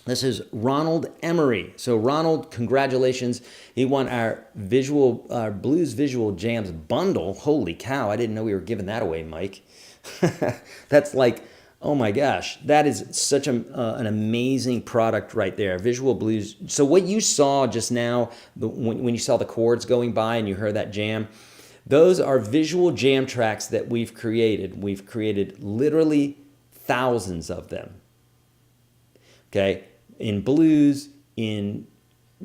This is Ronald Emery. So Ronald, congratulations. He won our Blues Visual Jams bundle. Holy cow, I didn't know we were giving that away, Mike. That's like, oh my gosh, that is such an amazing product right there. Visual Blues. So what you saw just now, when you saw the chords going by and you heard that jam, those are visual jam tracks that we've created. We've created literally thousands of them. Okay? In blues, in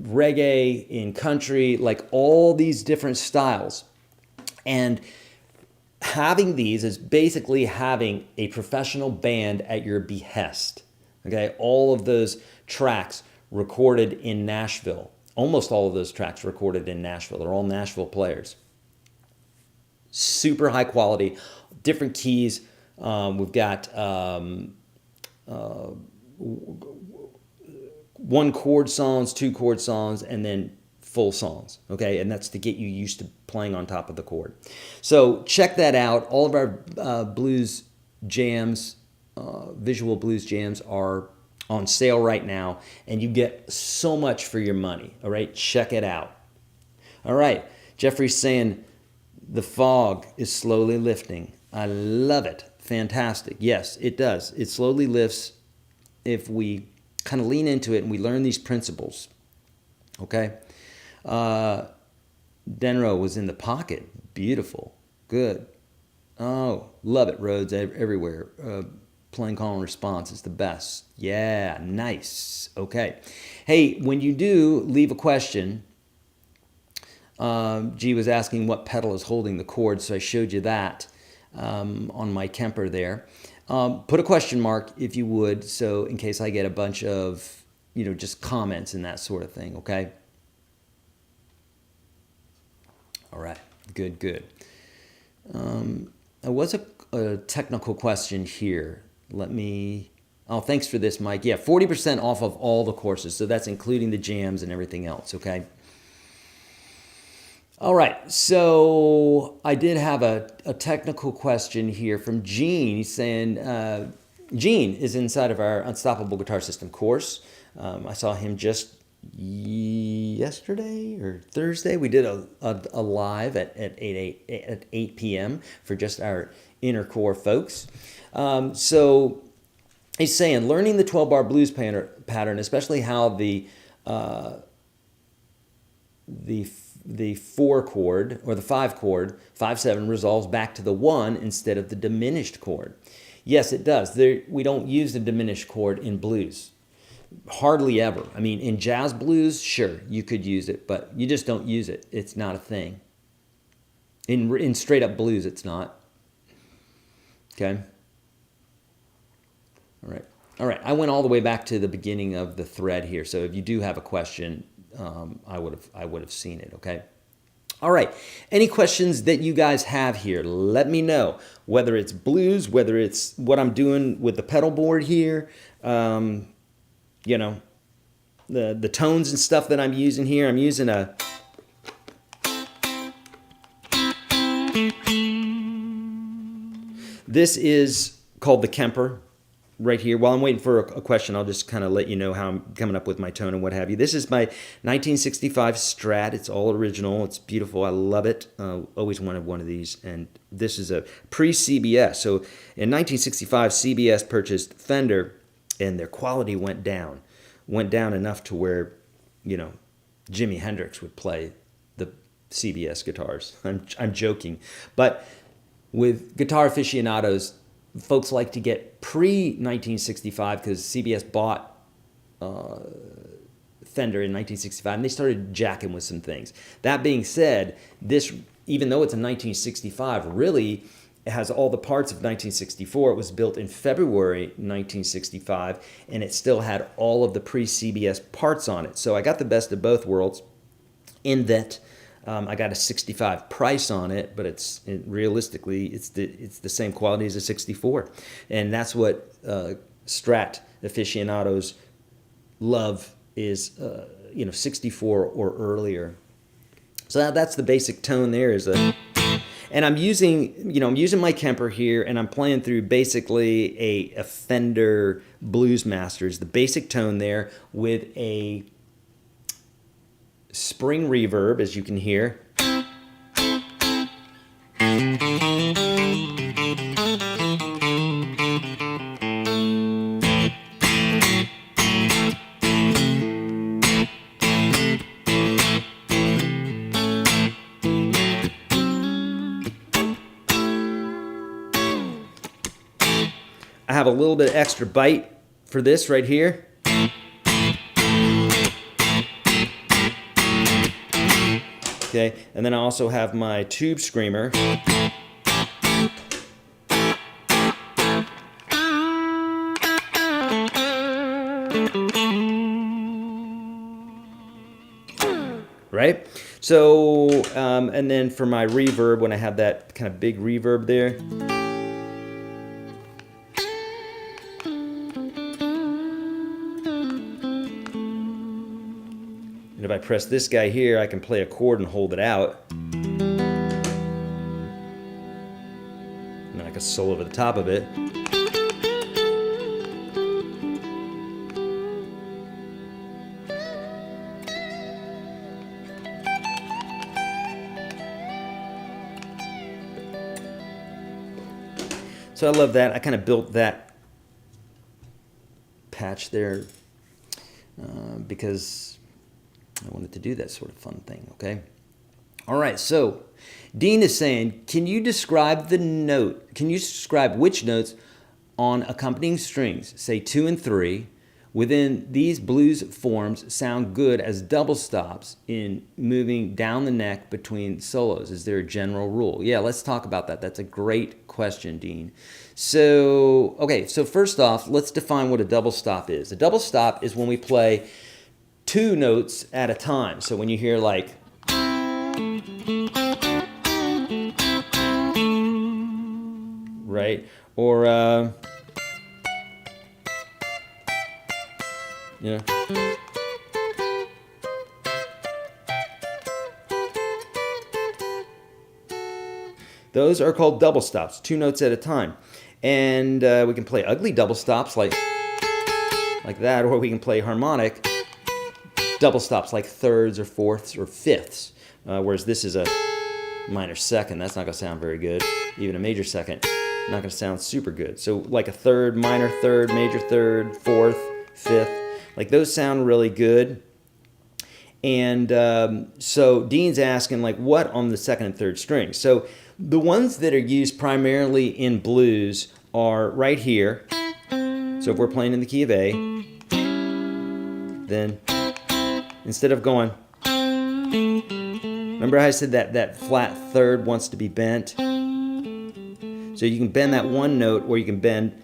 reggae, in country, like all these different styles. And having these is basically having a professional band at your behest. Okay, all of those tracks recorded in Nashville. Almost all of those tracks recorded in Nashville. They're all Nashville players. Super high quality, different keys. We've got 1 chord songs, 2 chord songs, and then full songs, okay? And that's to get you used to playing on top of the chord. So check that out. All of our blues jams, visual blues jams are on sale right now, and you get so much for your money, all right? Check it out. All right, Jeffrey's saying, the fog is slowly lifting. I love it. Fantastic. Yes, it does. It slowly lifts if we kind of lean into it and we learn these principles. Okay. Denro was in the pocket. Beautiful. Good. Oh, love it. Roads everywhere. Playing call and response is the best. Yeah, nice. Okay. Hey, when you do leave a question, G was asking what pedal is holding the chord, so I showed you that on my Kemper there. Put a question mark if you would, so in case I get a bunch of, just comments and that sort of thing, okay? All right, good. There was a technical question here. Thanks for this, Mike. Yeah, 40% off of all the courses, so that's including the jams and everything else, okay? All right, so I did have a technical question here from Gene. He's saying, Gene is inside of our Unstoppable Guitar System course. I saw him just yesterday or Thursday. We did a live at 8 p.m. for just our inner core folks. So he's saying, learning the 12-bar blues pattern, especially how the 4 chord or the 5 chord, 5/7 resolves back to the 1 instead of the diminished chord. Yes, it does. We don't use the diminished chord in blues. Hardly ever. I mean, in jazz blues, sure, you could use it, but you just don't use it. It's not a thing. In straight up blues, it's not. Okay? All right. I went all the way back to the beginning of the thread here, so if you do have a question, I would have seen it, okay? All right. Any questions that you guys have here, let me know. Whether it's blues, whether it's what I'm doing with the pedal board here, the tones and stuff that I'm using here. I'm using this is called the Kemper. Right here, while I'm waiting for a question, I'll just kind of let you know how I'm coming up with my tone and what have you. This is my 1965 Strat. It's all original. It's beautiful. I love it. Always wanted one of these. And this is a pre-CBS. So in 1965, CBS purchased Fender, and their quality went down. Went down enough to where, Jimi Hendrix would play the CBS guitars. I'm joking. But with guitar aficionados, folks like to get pre-1965 because CBS bought Fender in 1965, and they started jacking with some things. That being said, this, even though it's a 1965, really it has all the parts of 1964. It was built in February 1965, and it still had all of the pre-CBS parts on it. So I got the best of both worlds in that I got a 65 price on it, but realistically it's the same quality as a 64, and that's what Strat aficionados love is 64 or earlier. So that's the basic tone there. And I'm using my Kemper here, and I'm playing through basically a Fender Blues Masters, the basic tone there with a spring reverb, as you can hear. I have a little bit extra bite for this right here. Okay, and then I also have my tube screamer. Right? So, and then for my reverb, when I have that kind of big reverb there. And if I press this guy here, I can play a chord and hold it out. And then I can solo over the top of it. So I love that. I kind of built that patch there because I wanted to do that sort of fun thing, okay? All right, so Dean is saying, can you describe the note? Can you describe which notes on accompanying strings, say 2 and 3, within these blues forms sound good as double stops in moving down the neck between solos? Is there a general rule? Yeah, let's talk about that. That's a great question, Dean. So, okay, so first off, let's define what a double stop is. A double stop is when we play 2 notes at a time. So when you hear like, right, or yeah. Those are called double stops, 2 notes at a time. And we can play ugly double stops like that, or we can play harmonic double stops like thirds or fourths or fifths. Whereas this is a minor second. That's not going to sound very good. Even a major second, not going to sound super good. So like a third, minor third, major third, fourth, fifth. Like those sound really good. And so Dean's asking like what on the second and third strings. So the ones that are used primarily in blues are right here. So if we're playing in the key of A, then instead of going, remember how I said that flat third wants to be bent? So you can bend that one note, or you can bend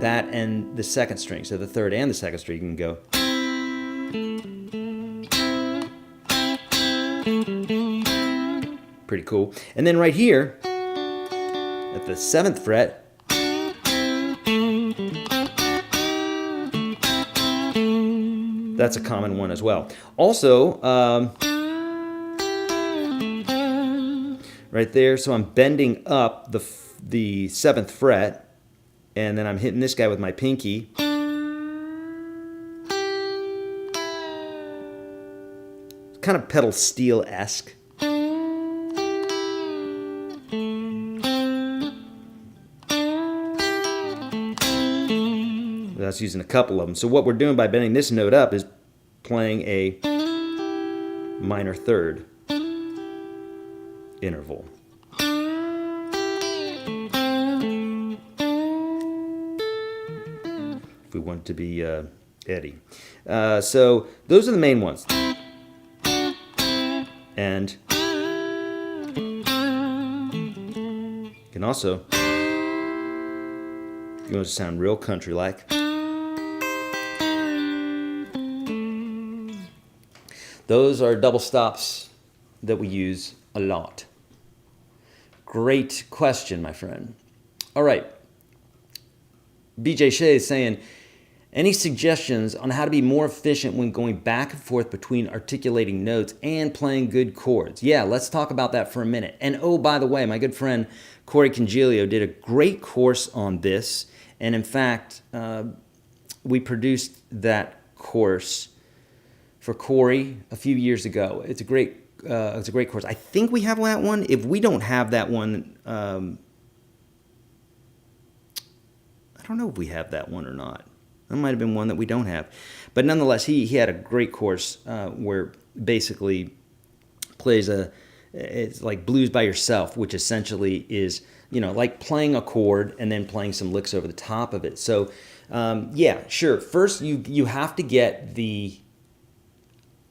that and the second string. So the third and the second string, you can go. Pretty cool. And then right here, at the 7th fret, that's a common one as well. Also, right there, so I'm bending up the 7th fret, and then I'm hitting this guy with my pinky. Kind of pedal steel-esque. That's using a couple of them. So what we're doing by bending this note up is playing a minor third interval. If we want to be Eddie. So those are the main ones. And you can also, if you want to sound real country-like, those are double stops that we use a lot. Great question, my friend. All right. BJ Shea is saying, any suggestions on how to be more efficient when going back and forth between articulating notes and playing good chords? Yeah, let's talk about that for a minute. And oh, by the way, my good friend Corey Congilio did a great course on this. And in fact, we produced that course for Corey a few years ago. It's a great course. I think we have that one. If we don't have that one, I don't know if we have that one or not. That might have been one that we don't have. But nonetheless, he had a great course where basically plays it's like blues by yourself, which essentially is, like playing a chord and then playing some licks over the top of it. So, yeah, sure. First, you have to get the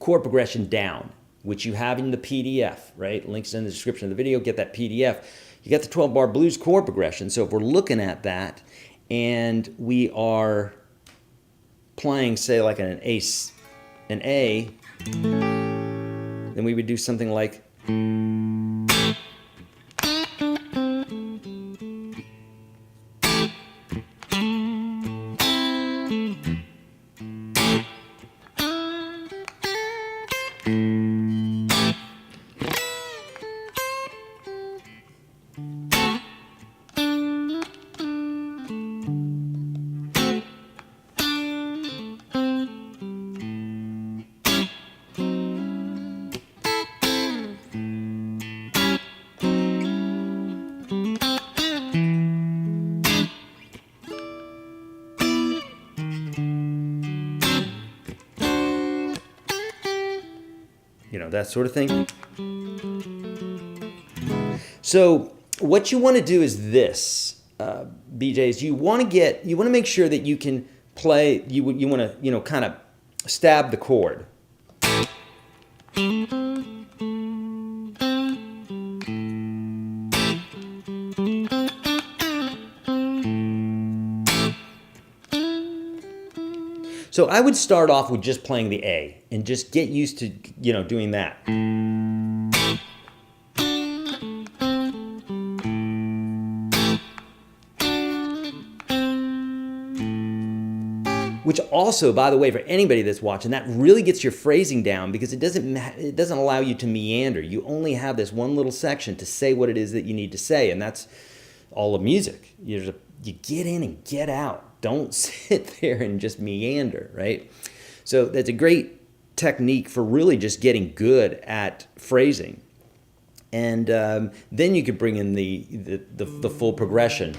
chord progression down, which you have in the PDF, right? Links in the description of the video. Get that PDF. You got the 12-bar blues chord progression. So if we're looking at that and we are playing, say, like an A, then we would do something like, you know, that sort of thing. So what you want to do is this, BJs. You want to make sure that you can play. You want to, you know, kind of stab the chord. So I would start off with just playing the A and just get used to, you know, doing that. Which also, by the way, for anybody that's watching, that really gets your phrasing down, because it doesn't allow you to meander. You only have this one little section to say what it is that you need to say, and that's all of music. You get in and get out. Don't sit there and just meander, right? So that's a great technique for really just getting good at phrasing. And then you could bring in the full progression.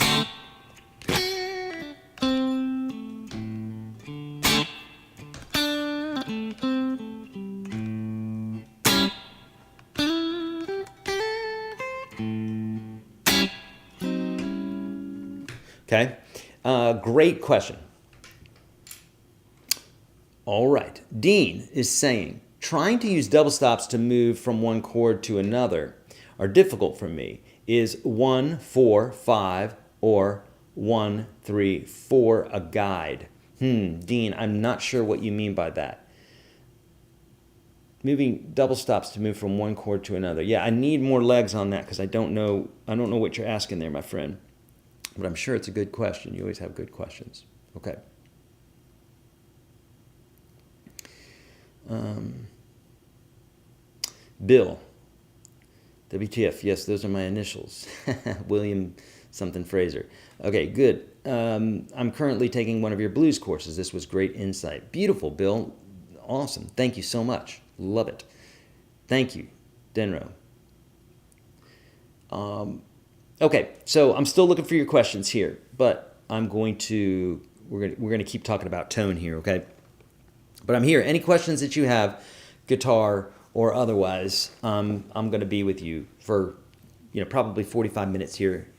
Okay, great question. All right, Dean is saying, trying to use double stops to move from one chord to another are difficult for me. Is 1, 4, 5 or 1, 3, 4 a guide? Dean, I'm not sure what you mean by that. Moving double stops to move from one chord to another. Yeah, I need more legs on that because I don't know what you're asking there, my friend. But I'm sure it's a good question. You always have good questions. Okay. Bill. WTF. Yes, those are my initials. William something Fraser. Okay, good. I'm currently taking one of your blues courses. This was great insight. Beautiful, Bill. Awesome. Thank you so much. Love it. Thank you, Denro. Okay, so I'm still looking for your questions here, but we're going to keep talking about tone here, okay? But I'm here. Any questions that you have, guitar or otherwise, I'm going to be with you for, you know, probably 45 minutes here.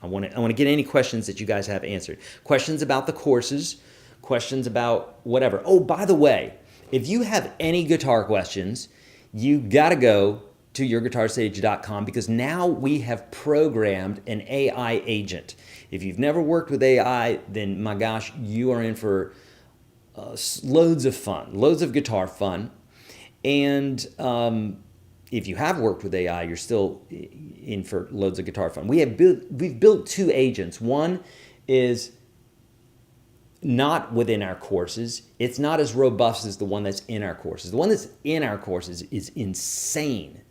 I want to get any questions that you guys have answered. Questions about the courses, questions about whatever. Oh, by the way, if you have any guitar questions, you got to go to YourGuitarSage.com, because now we have programmed an AI agent. If you've never worked with AI, then my gosh, you are in for loads of fun, loads of guitar fun. And if you have worked with AI, you're still in for loads of guitar fun. We've built two agents. One is not within our courses. It's not as robust as the one that's in our courses. The one that's in our courses is insane.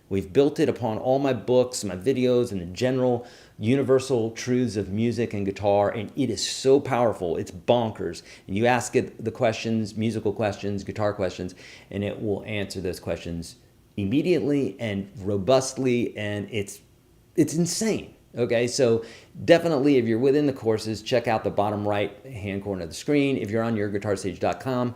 We've built it upon all my books, my videos, and the general universal truths of music and guitar, and it is so powerful. It's bonkers. And you ask it the questions, musical questions, guitar questions, and it will answer those questions immediately and robustly, and it's insane. Okay, so definitely if you're within the courses, check out the bottom right-hand corner of the screen. If you're on YourGuitarSage.com,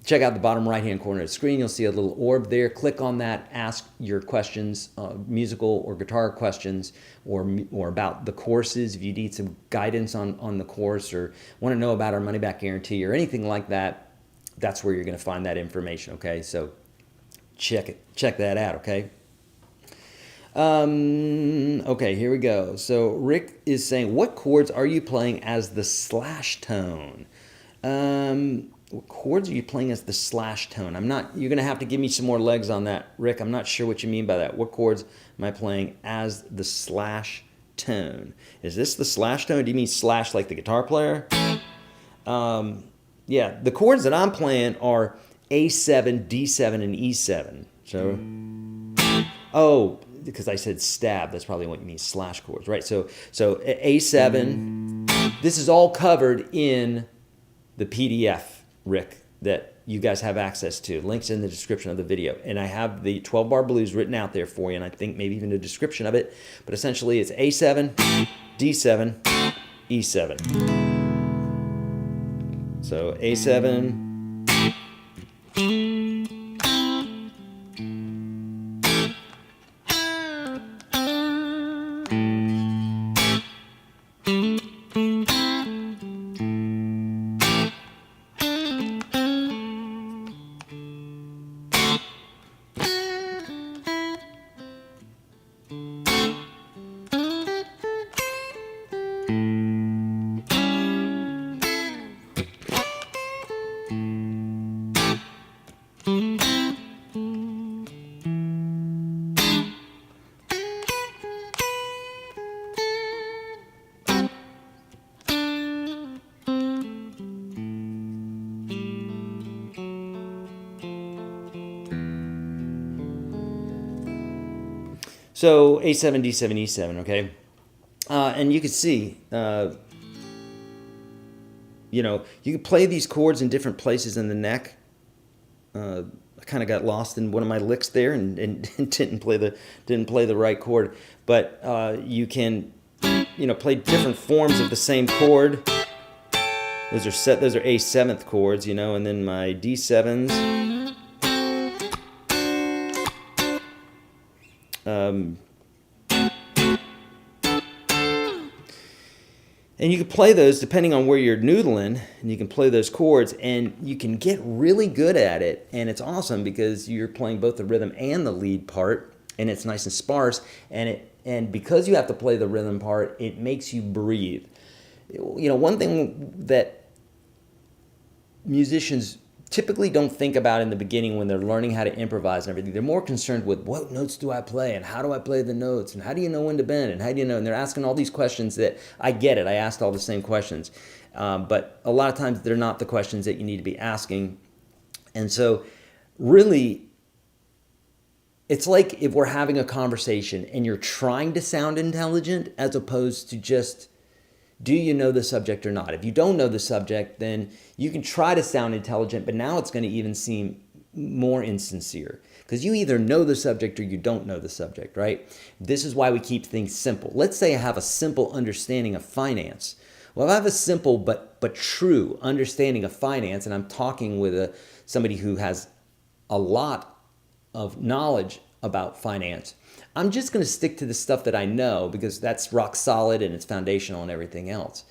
check out the bottom right-hand corner of the screen. You'll see a little orb there. Click on that. Ask your questions, musical or guitar questions, or about the courses. If you need some guidance on the course or want to know about our money-back guarantee or anything like that, that's where you're going to find that information, okay? So check that out, okay? Okay, here we go. So Rick is saying, what chords are you playing as the slash tone? What chords are you playing as the slash tone? You're going to have to give me some more legs on that, Rick. I'm not sure what you mean by that. What chords am I playing as the slash tone? Is this the slash tone? Do you mean slash like the guitar player? Yeah, the chords that I'm playing are A7, D7, and E7. So, oh, because I said stab, that's probably what you mean, slash chords, right? So A7, this is all covered in the PDF, Rick, that you guys have access to. Links in the description of the video. And I have the 12-bar blues written out there for you, and I think maybe even a description of it. But essentially it's A7, D7, E7. So A7, So A7, D7, E7, okay? And you can see, you can play these chords in different places in the neck. I kind of got lost in one of my licks there and didn't play the right chord. But you can, play different forms of the same chord. Those are A7th chords, and then my D7s. And you can play those depending on where you're noodling, and you can play those chords, and you can get really good at it. And it's awesome because you're playing both the rhythm and the lead part, and it's nice and sparse. And because you have to play the rhythm part, it makes you breathe. One thing that musicians typically don't think about in the beginning when they're learning how to improvise and everything. They're more concerned with what notes do I play and how do I play the notes and how do you know when to bend and how do you know, and they're asking all these questions that I get it. I asked all the same questions, but a lot of times they're not the questions that you need to be asking. And so really, it's like if we're having a conversation and you're trying to sound intelligent as opposed to just, do you know the subject or not? If you don't know the subject, then you can try to sound intelligent, but now it's going to even seem more insincere because you either know the subject or you don't know the subject, right? This is why we keep things simple. Let's say I have a simple understanding of finance. Well, if I have a simple but true understanding of finance, and I'm talking with somebody who has a lot of knowledge about finance, I'm just going to stick to the stuff that I know because that's rock solid and it's foundational and everything else.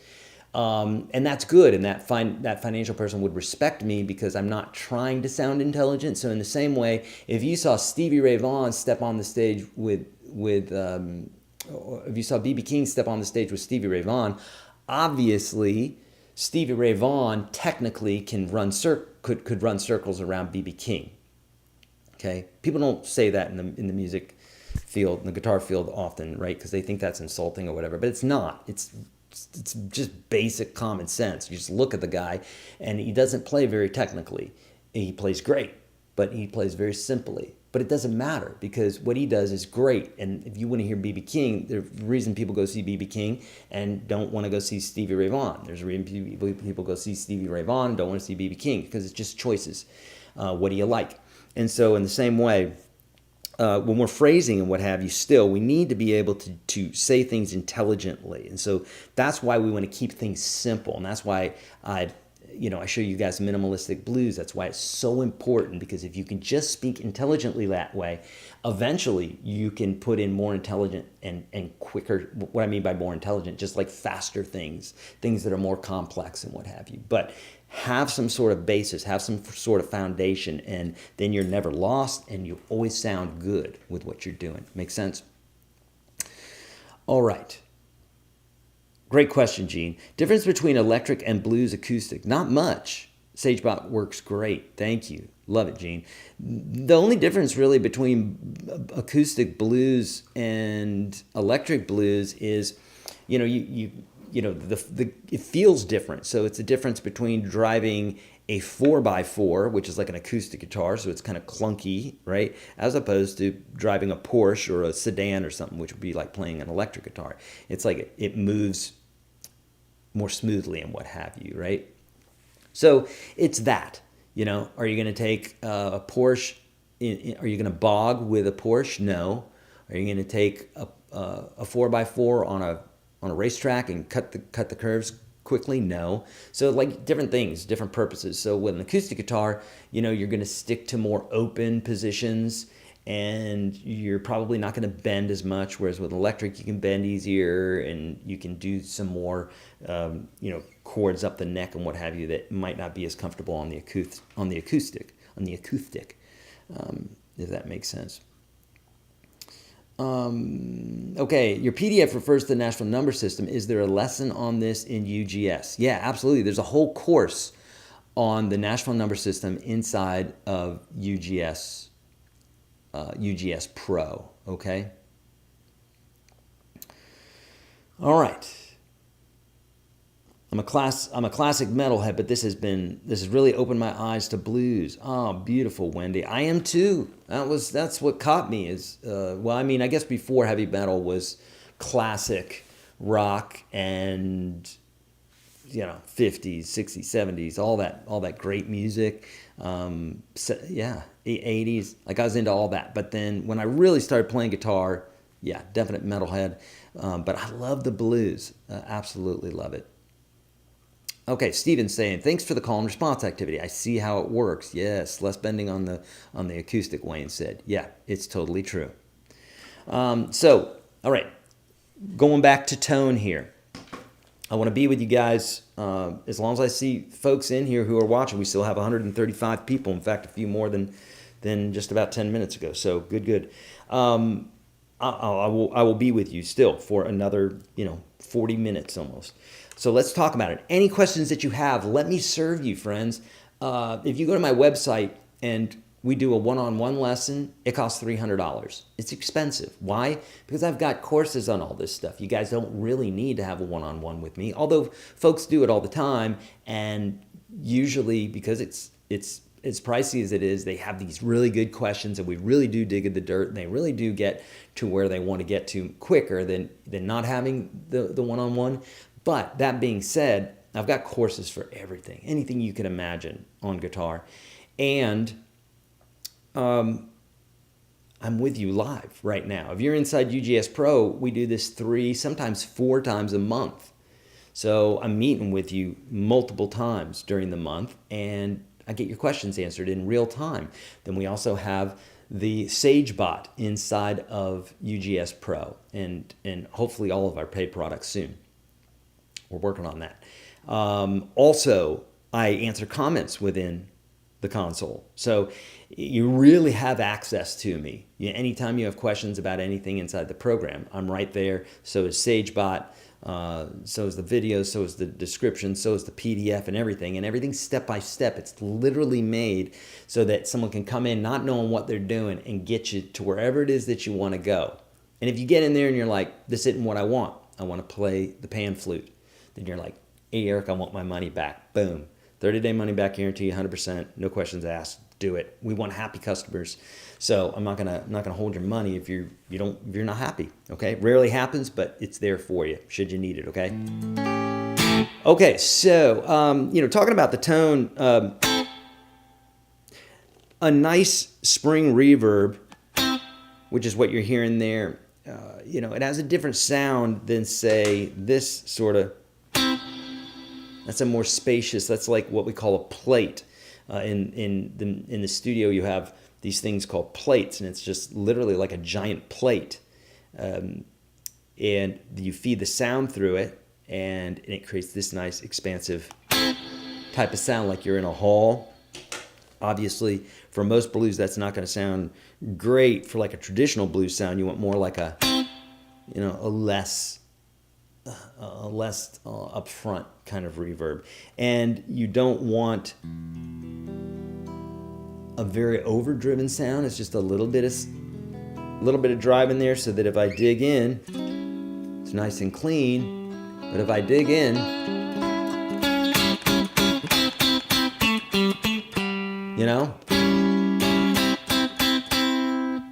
And that's good, and that financial person would respect me because I'm not trying to sound intelligent. So in the same way, if you saw Stevie Ray Vaughan step on the stage or if you saw B.B. King step on the stage with Stevie Ray Vaughan, obviously Stevie Ray Vaughan technically could run circles around B.B. King. Okay, people don't say that in the music field, in the guitar field often, right? Because they think that's insulting or whatever, but it's not. It's just basic common sense. You just look at the guy, and he doesn't play very technically. He plays great, but he plays very simply. But it doesn't matter because what he does is great. And if you want to hear B.B. King, the reason people go see B.B. King and don't want to go see Stevie Ray Vaughan. There's a reason people go see Stevie Ray Vaughan and don't want to see B.B. King because it's just choices. What do you like? And so in the same way, when we're phrasing and what have you, still, we need to be able to say things intelligently. And so that's why we want to keep things simple. And that's why I show you guys minimalistic blues. That's why it's so important, because if you can just speak intelligently that way, eventually you can put in more intelligent and quicker. What I mean by more intelligent, just like faster things that are more complex and what have you. But have some sort of basis, have some sort of foundation, and then you're never lost and you always sound good with what you're doing. Make sense? All right. Great question, Gene. Difference between electric and blues acoustic? Not much. SageBot works great. Thank you. Love it, Gene. The only difference really between acoustic blues and electric blues is, it feels different. So it's a difference between driving a 4x4, which is like an acoustic guitar, so it's kind of clunky, right? As opposed to driving a Porsche or a sedan or something, which would be like playing an electric guitar. It's like it moves more smoothly and what have you, right? So it's that, are you going to take a Porsche? Are you going to bog with a Porsche? No. Are you going to take a 4x4 on a racetrack and cut the curves quickly? No. So like different things, different purposes. So with an acoustic guitar, you're going to stick to more open positions and you're probably not going to bend as much. Whereas with electric, you can bend easier and you can do some more, chords up the neck and what have you that might not be as comfortable on the acoustic, if that makes sense. Okay, your PDF refers to the National Number System. Is there a lesson on this in UGS? Yeah, absolutely. There's a whole course on the National Number System inside of UGS Pro, okay? All right. I'm a classic metalhead, but this has really opened my eyes to blues. Oh, beautiful, Wendy. I am too. That's what caught me is well, I mean, I guess before heavy metal was classic rock and 50s, 60s, 70s, all that great music. Yeah, 80s. Like I was into all that. But then when I really started playing guitar, yeah, definite metalhead. But I love the blues. Absolutely love it. Okay, Steven's saying, thanks for the call and response activity. I see how it works. Yes, less bending on the acoustic, Wayne said. Yeah, it's totally true. So, all right, going back to tone here. I want to be with you guys as long as I see folks in here who are watching. We still have 135 people. In fact, a few more than just about 10 minutes ago. So good. I will be with you still for another 40 minutes almost. So let's talk about it. Any questions that you have, let me serve you, friends. If you go to my website and we do a one-on-one lesson, it costs $300. It's expensive. Why? Because I've got courses on all this stuff. You guys don't really need to have a one-on-one with me, although folks do it all the time. And usually, because it's as pricey as it is, they have these really good questions, and we really do dig in the dirt, and they really do get to where they want to get to quicker than not having the one-on-one. But that being said, I've got courses for everything, anything you can imagine on guitar. And I'm with you live right now. If you're inside UGS Pro, we do this 3, sometimes 4 times a month. So I'm meeting with you multiple times during the month, and I get your questions answered in real time. Then we also have the Sage bot inside of UGS Pro, and hopefully all of our paid products soon. We're working on that. Also, I answer comments within the console. So you really have access to me. Anytime you have questions about anything inside the program, I'm right there. So is SageBot, so is the videos, so is the description, so is the PDF and everything's step by step. It's literally made so that someone can come in not knowing what they're doing and get you to wherever it is that you want to go. And if you get in there and you're like, this isn't what I want to play the pan flute, then you're like, hey, Eric, I want my money back. Boom. 30-day money back guarantee, 100%, no questions asked. Do it. We want happy customers. So I'm not gonna hold your money if you're not happy. Okay, rarely happens, but it's there for you should you need it. Okay. Okay, so talking about the tone, a nice spring reverb, which is what you're hearing there. It has a different sound than say this sort of. That's a more spacious. That's like what we call a plate. In the studio, you have these things called plates, and it's just literally like a giant plate. And you feed the sound through it, and it creates this nice, expansive type of sound, like you're in a hall. Obviously, for most blues, that's not going to sound great for like a traditional blues sound. You want more like a less upfront kind of reverb, and you don't want a very overdriven sound. It's just a little bit of drive in there, so that if I dig in, it's nice and clean. But if I dig in,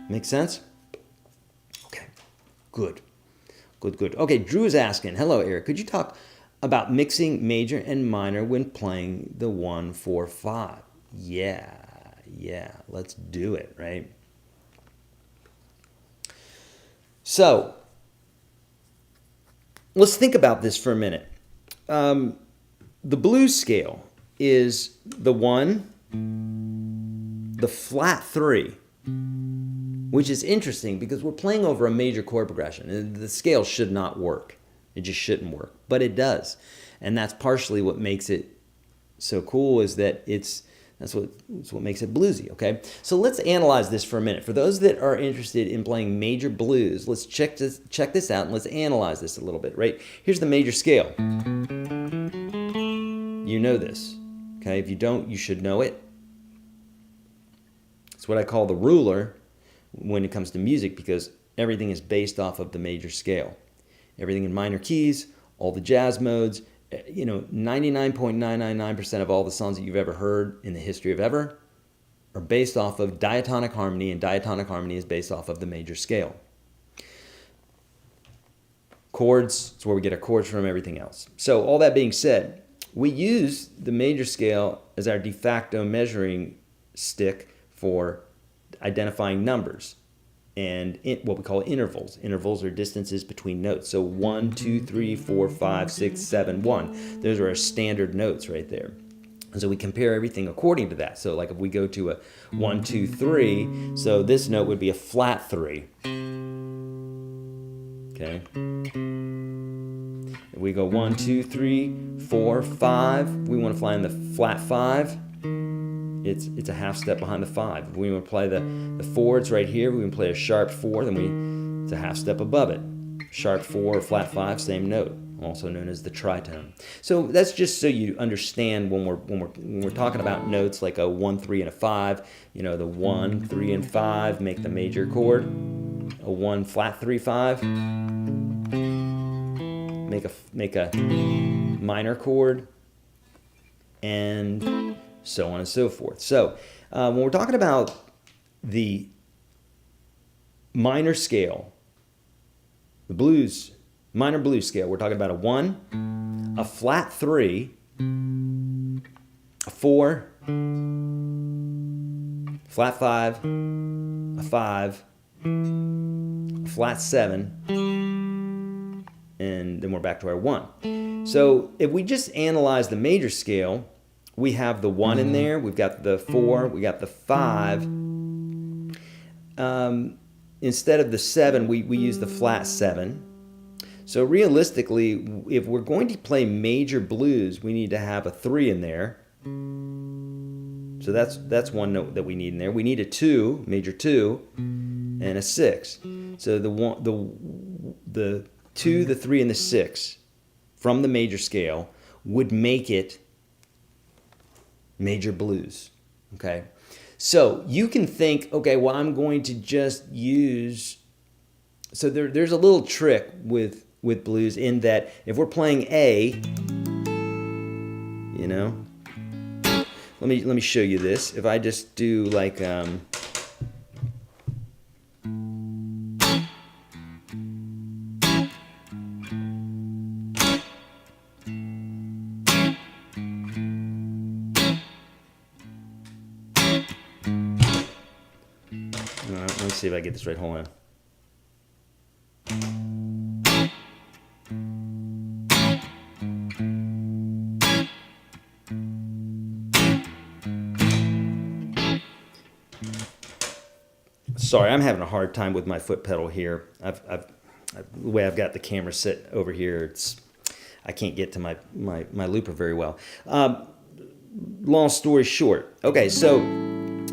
make sense? Okay, good. Okay, Drew is asking, hello, Eric. Could you talk about mixing major and minor when playing the 1-4-5? Yeah, let's do it, right? So, let's think about this for a minute. The blues scale is the 1, the flat 3, which is interesting because we're playing over a major chord progression, and the scale should not work. It just shouldn't work, but it does. And that's partially what makes it so cool, is that that's what makes it bluesy, okay? So let's analyze this for a minute. For those that are interested in playing major blues, let's check this out, and let's analyze this a little bit, right? Here's the major scale. You know this, okay? If you don't, you should know it. It's what I call the ruler when it comes to music, because everything is based off of the major scale. Everything in minor keys, all the jazz modes, you know, 99.999% of all the songs that you've ever heard in the history of ever are based off of diatonic harmony, and diatonic harmony is based off of the major scale. Chords, it's where we get our chords from, everything else. So all that being said, we use the major scale as our de facto measuring stick for identifying numbers and what we call intervals. Intervals are distances between notes. So 1, 2, 3, 4, 5, 6, 7, 1. Those are our standard notes right there. And so we compare everything according to that. So like if we go to a 1, 2, 3, so this note would be a flat 3. Okay. If we go 1, 2, 3, 4, 5, we want to fly in the flat 5. It's a half step behind the 5. If we want to play the chords right here, we can play a sharp 4, then it's a half step above it. Sharp 4, flat 5, same note, also known as the tritone. So that's just so you understand when we're talking about notes like a 1, 3, and a 5. You know, the 1, 3, and 5 make the major chord. A 1, flat 3, 5 make a minor chord, and so on and so forth. So when we're talking about the minor scale, the blues, minor blues scale, we're talking about a 1, a flat 3, a 4, flat 5, a 5, a flat 7, and then we're back to our 1. So if we just analyze the major scale, we have the 1 in there, we've got the 4, we got the 5. Instead of the 7, we use the flat 7. So realistically, if we're going to play major blues, we need to have a 3 in there. So that's one note that we need in there. We need a 2, major 2, and a 6. So the 2, the 3, and the 6 from the major scale would make it major blues. Okay, so you can think, okay, well, I'm going to just use. So there's a little trick with blues in that if we're playing A, you know, let me show you this. If I just do like let's see if I get this right. Hold on. Sorry, I'm having a hard time with my foot pedal here. The way I've got the camera set over here, I can't get to my looper very well. Long story short, okay, so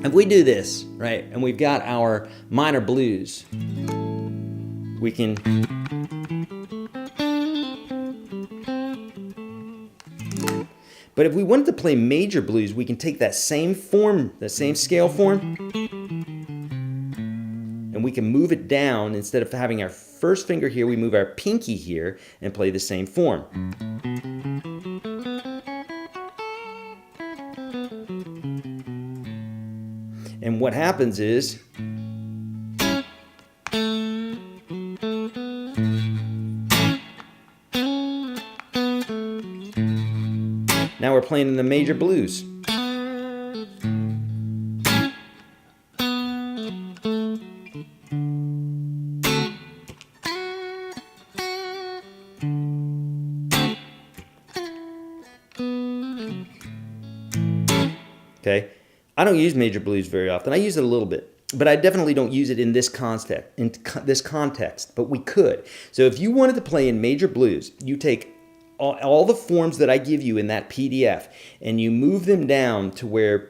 if we do this, right, and we've got our minor blues, we can but if we wanted to play major blues, we can take that same form, that same scale form, and we can move it down. Instead of having our first finger here, we move our pinky here and play the same form. And what happens is, now we're playing in the major blues. Okay, I don't use major blues very often. I use it a little bit, but I definitely don't use it in this context. But we could. So if you wanted to play in major blues, you take all the forms that I give you in that PDF, and you move them down to where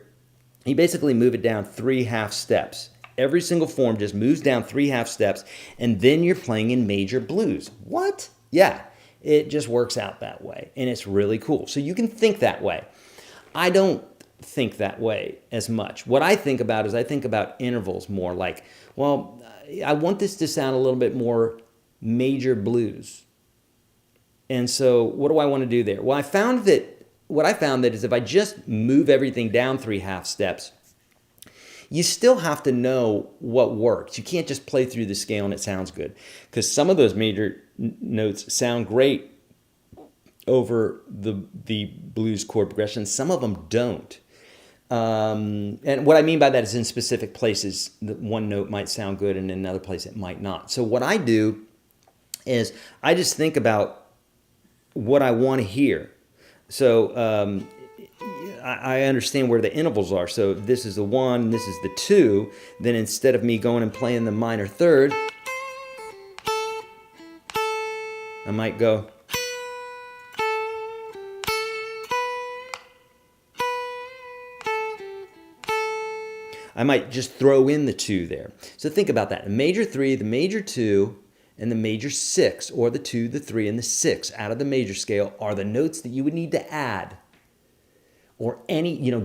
you basically move it down 3 half steps. Every single form just moves down 3 half steps, and then you're playing in major blues. What? Yeah, it just works out that way, and it's really cool. So you can think that way. I don't think that way as much. What I think about is I think about intervals more like, well, I want this to sound a little bit more major blues. And so what do I want to do there? Well, what I found that is if I just move everything down 3 half steps, you still have to know what works. You can't just play through the scale and it sounds good, because some of those major notes sound great over the blues chord progression. Some of them don't. And what I mean by that is in specific places, one note might sound good and in another place it might not. So what I do is I just think about what I want to hear. So I understand where the intervals are. So if this is the 1, this is the 2, then instead of me going and playing the minor third, I might go. I might just throw in the 2 there. So think about that. The major 3, the major 2, and the major 6, or the 2, the 3, and the 6 out of the major scale are the notes that you would need to add. Or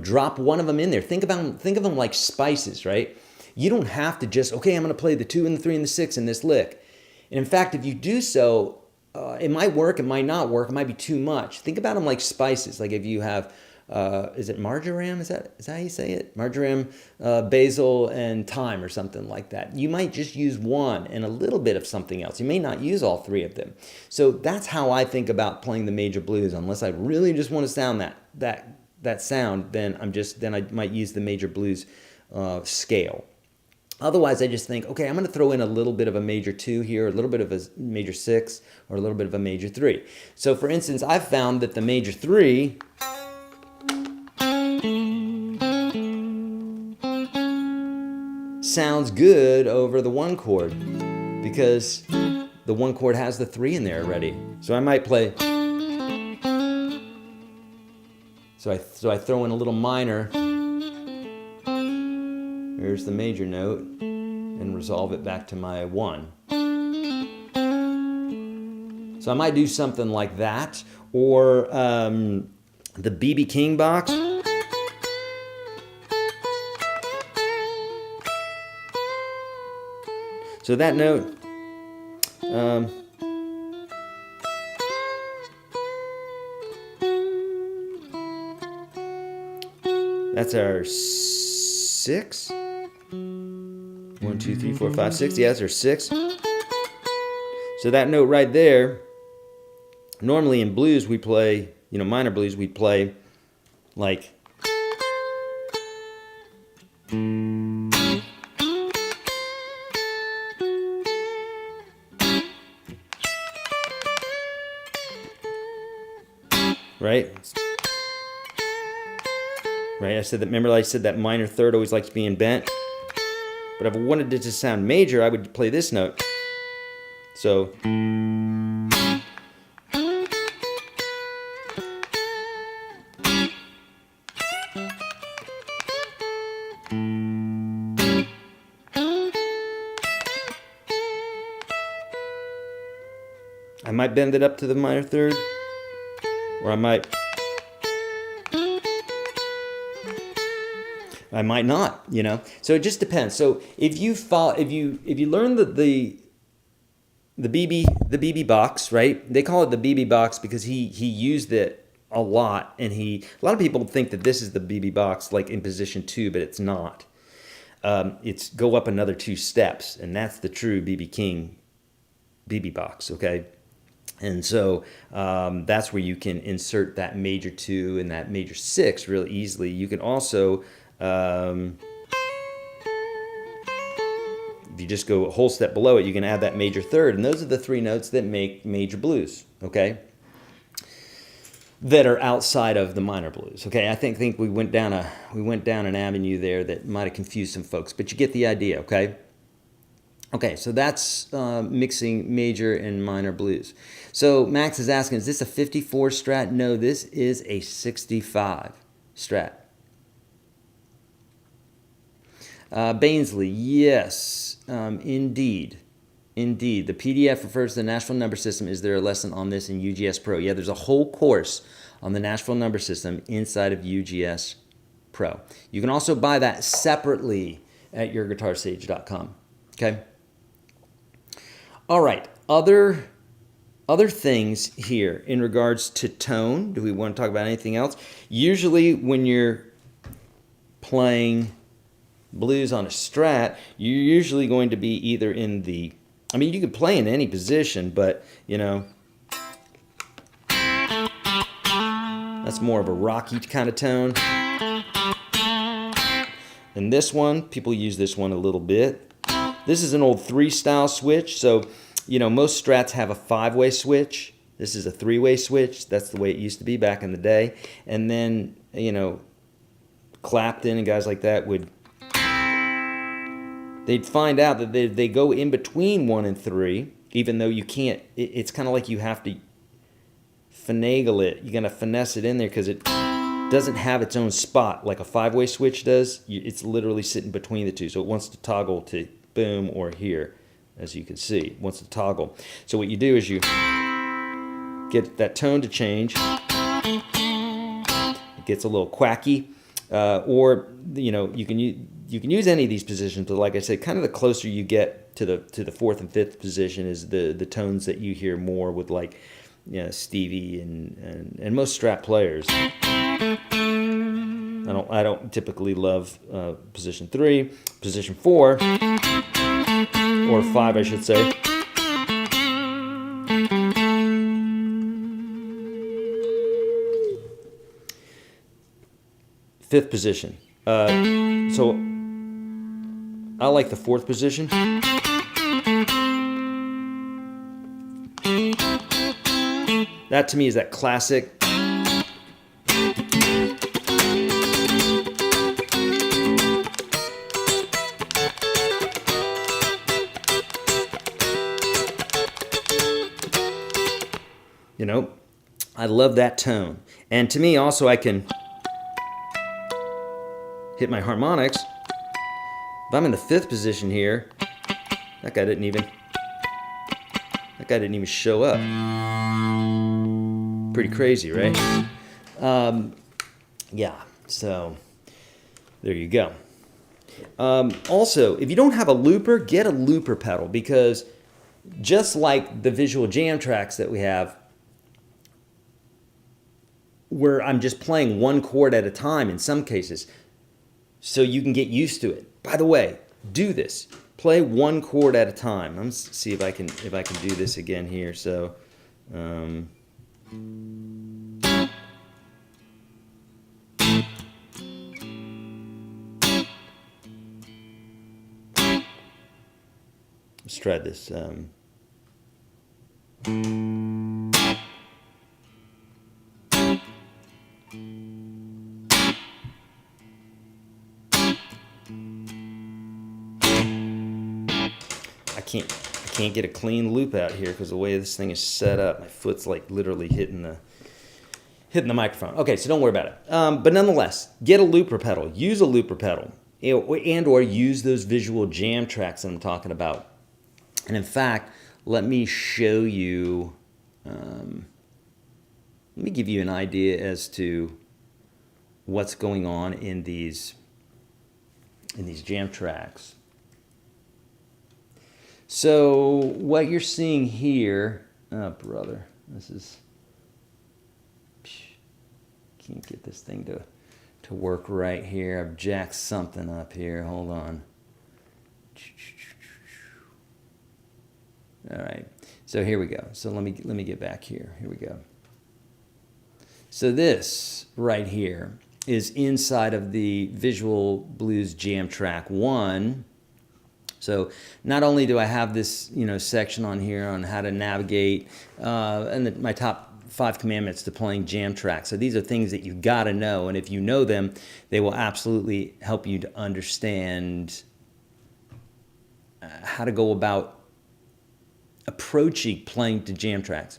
drop one of them in there. Think of them like spices, right? You don't have to just, okay, I'm going to play the 2 and the 3 and the 6 in this lick. And in fact, if you do so, it might work, it might not work, it might be too much. Think about them like spices. Like if you have, is it marjoram? Is that how you say it? Marjoram, basil, and thyme or something like that. You might just use one and a little bit of something else. You may not use all 3 of them. So that's how I think about playing the major blues. Unless I really just want to sound that sound, then I might use the major blues scale. Otherwise, I just think, okay, I'm going to throw in a little bit of a major 2 here, a little bit of a major 6, or a little bit of a major 3. So for instance, I've found that the major 3 sounds good over the 1 chord because the 1 chord has the 3 in there already. So I might play. So I throw in a little minor. Here's the major note, and resolve it back to my 1. So I might do something like that, or the B.B. King box. So that note, that's our 6. 1, 2, 3, 4, 5, 6. Yeah, that's our 6. So that note right there, normally in blues we play, minor blues, we play like. Right? Right, remember I said that minor third always likes being bent? But if I wanted it to sound major, I would play this note. So. I might bend it up to the minor third, or I might not, So it just depends. So if you learn the BB box, right? They call it the BB box because he used it a lot, and a lot of people think that this is the BB box like in position 2, but it's not. It's go up another 2 steps, and that's the true BB King BB box, okay? And so that's where you can insert that major 2 and that major 6 really easily. You can also, if you just go a whole step below it, you can add that major third. And those are the 3 notes that make major blues, okay? That are outside of the minor blues, okay? I think we went down an avenue there that might have confused some folks, but you get the idea, okay? Okay, so that's mixing major and minor blues. So Max is asking, is this a 54 strat? No, this is a 65 strat. Bainsley, yes, indeed. Indeed. The PDF refers to the Nashville number system. Is there a lesson on this in UGS Pro? Yeah, there's a whole course on the Nashville number system inside of UGS Pro. You can also buy that separately at YourGuitarSage.com. Okay? All right, other Other things here in regards to tone. Do we want to talk about anything else? Usually when you're playing blues on a Strat, you're usually going to be either in the, I mean, you could play in any position, but, you know, that's more of a rocky kind of tone. And this one, people use this one a little bit. This is an old 3-style switch, so, you know, most Strats have a 5-way switch. This is a 3-way switch. That's the way it used to be back in the day. And then, you know, Clapton and guys like that would, they'd find out that they go in between 1 and 3, even though you can't, it's kind of like you have to finagle it. You're going to finesse it in there because it doesn't have its own spot like a 5-way switch does. It's literally sitting between the two. So it wants to toggle to boom or here, as you can see. It wants to toggle. So what you do is you get that tone to change. It gets a little quacky. Or, you know, you can use any of these positions, but like I said, kind of the closer you get to the 4th and 5th position is the tones that you hear more with, like, you know, Stevie and most Strat players. I don't typically love position 3, position 4, or 5, I should say. Fifth position. So I like the 4th position. That to me is that classic. You know, I love that tone. And to me also, I can hit my harmonics. If I'm in the 5th position here, that guy didn't even show up. Pretty crazy, right? Yeah, so there you go. Also, if you don't have a looper, get a looper pedal, because just like the visual jam tracks that we have, where I'm just playing one chord at a time in some cases, so you can get used to it. By the way, do this. Play one chord at a time. I'm gonna see if I can do this again here. So, let's try this. I can't get a clean loop out here because the way this thing is set up, my foot's like literally hitting the microphone. Okay, so don't worry about it. But nonetheless, get a looper pedal. Use a looper pedal, and or use those visual jam tracks that I'm talking about. And in fact, let me show you. Let me give you an idea as to what's going on in these jam tracks. So what you're seeing here, oh brother, this is, can't get this thing to work right here. I've jacked something up here. Hold on. All right. So here we go. So let me get back here. Here we go. So this right here is inside of the Visual Blues Jam Track 1. So not only do I have this, you know, section on here on how to navigate and my top 5 commandments to playing jam tracks. So these are things that you got to know, and if you know them, they will absolutely help you to understand how to go about approaching playing to jam tracks.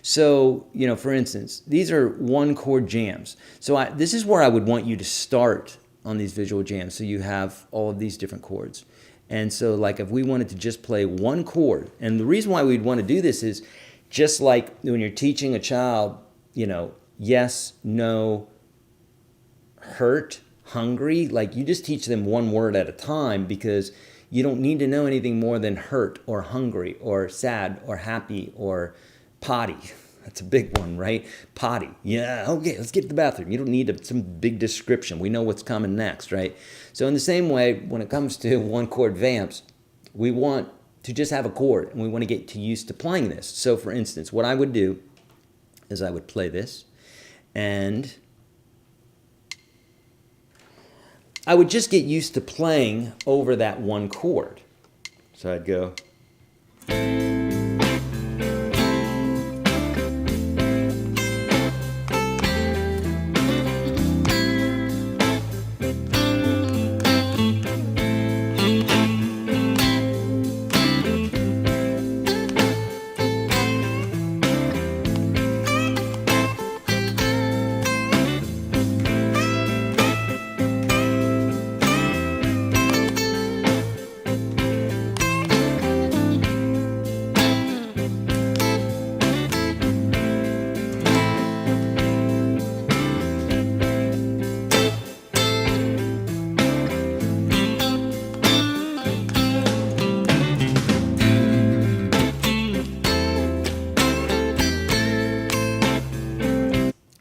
So, you know, for instance, these are 1-chord jams. So this is where I would want you to start on these visual jams. So you have all of these different chords. And so, like, if we wanted to just play one chord, and the reason why we'd want to do this is just like when you're teaching a child, you know, yes, no, hurt, hungry, like you just teach them one word at a time, because you don't need to know anything more than hurt or hungry or sad or happy or Potty. That's a big one, right? Potty. Yeah, okay, let's get to the bathroom. You don't need some big description. We know what's coming next, right? So in the same way, when it comes to one chord vamps, we want to just have a chord, and we want to get used to playing this. So for instance, what I would do is I would play this, and I would just get used to playing over that one chord. So I'd go.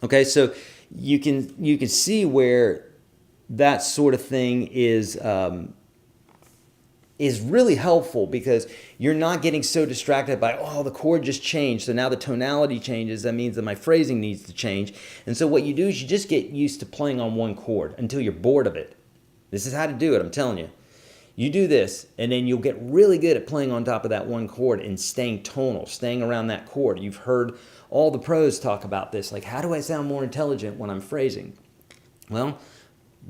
Okay, so you can see where that sort of thing is really helpful, because you're not getting so distracted by, oh, the chord just changed, so now the tonality changes. That means that my phrasing needs to change. And so what you do is you just get used to playing on one chord until you're bored of it. This is how to do it, I'm telling you. You do this, and then you'll get really good at playing on top of that one chord and staying tonal, staying around that chord. You've heard all the pros talk about this, like, how do I sound more intelligent when I'm phrasing? Well,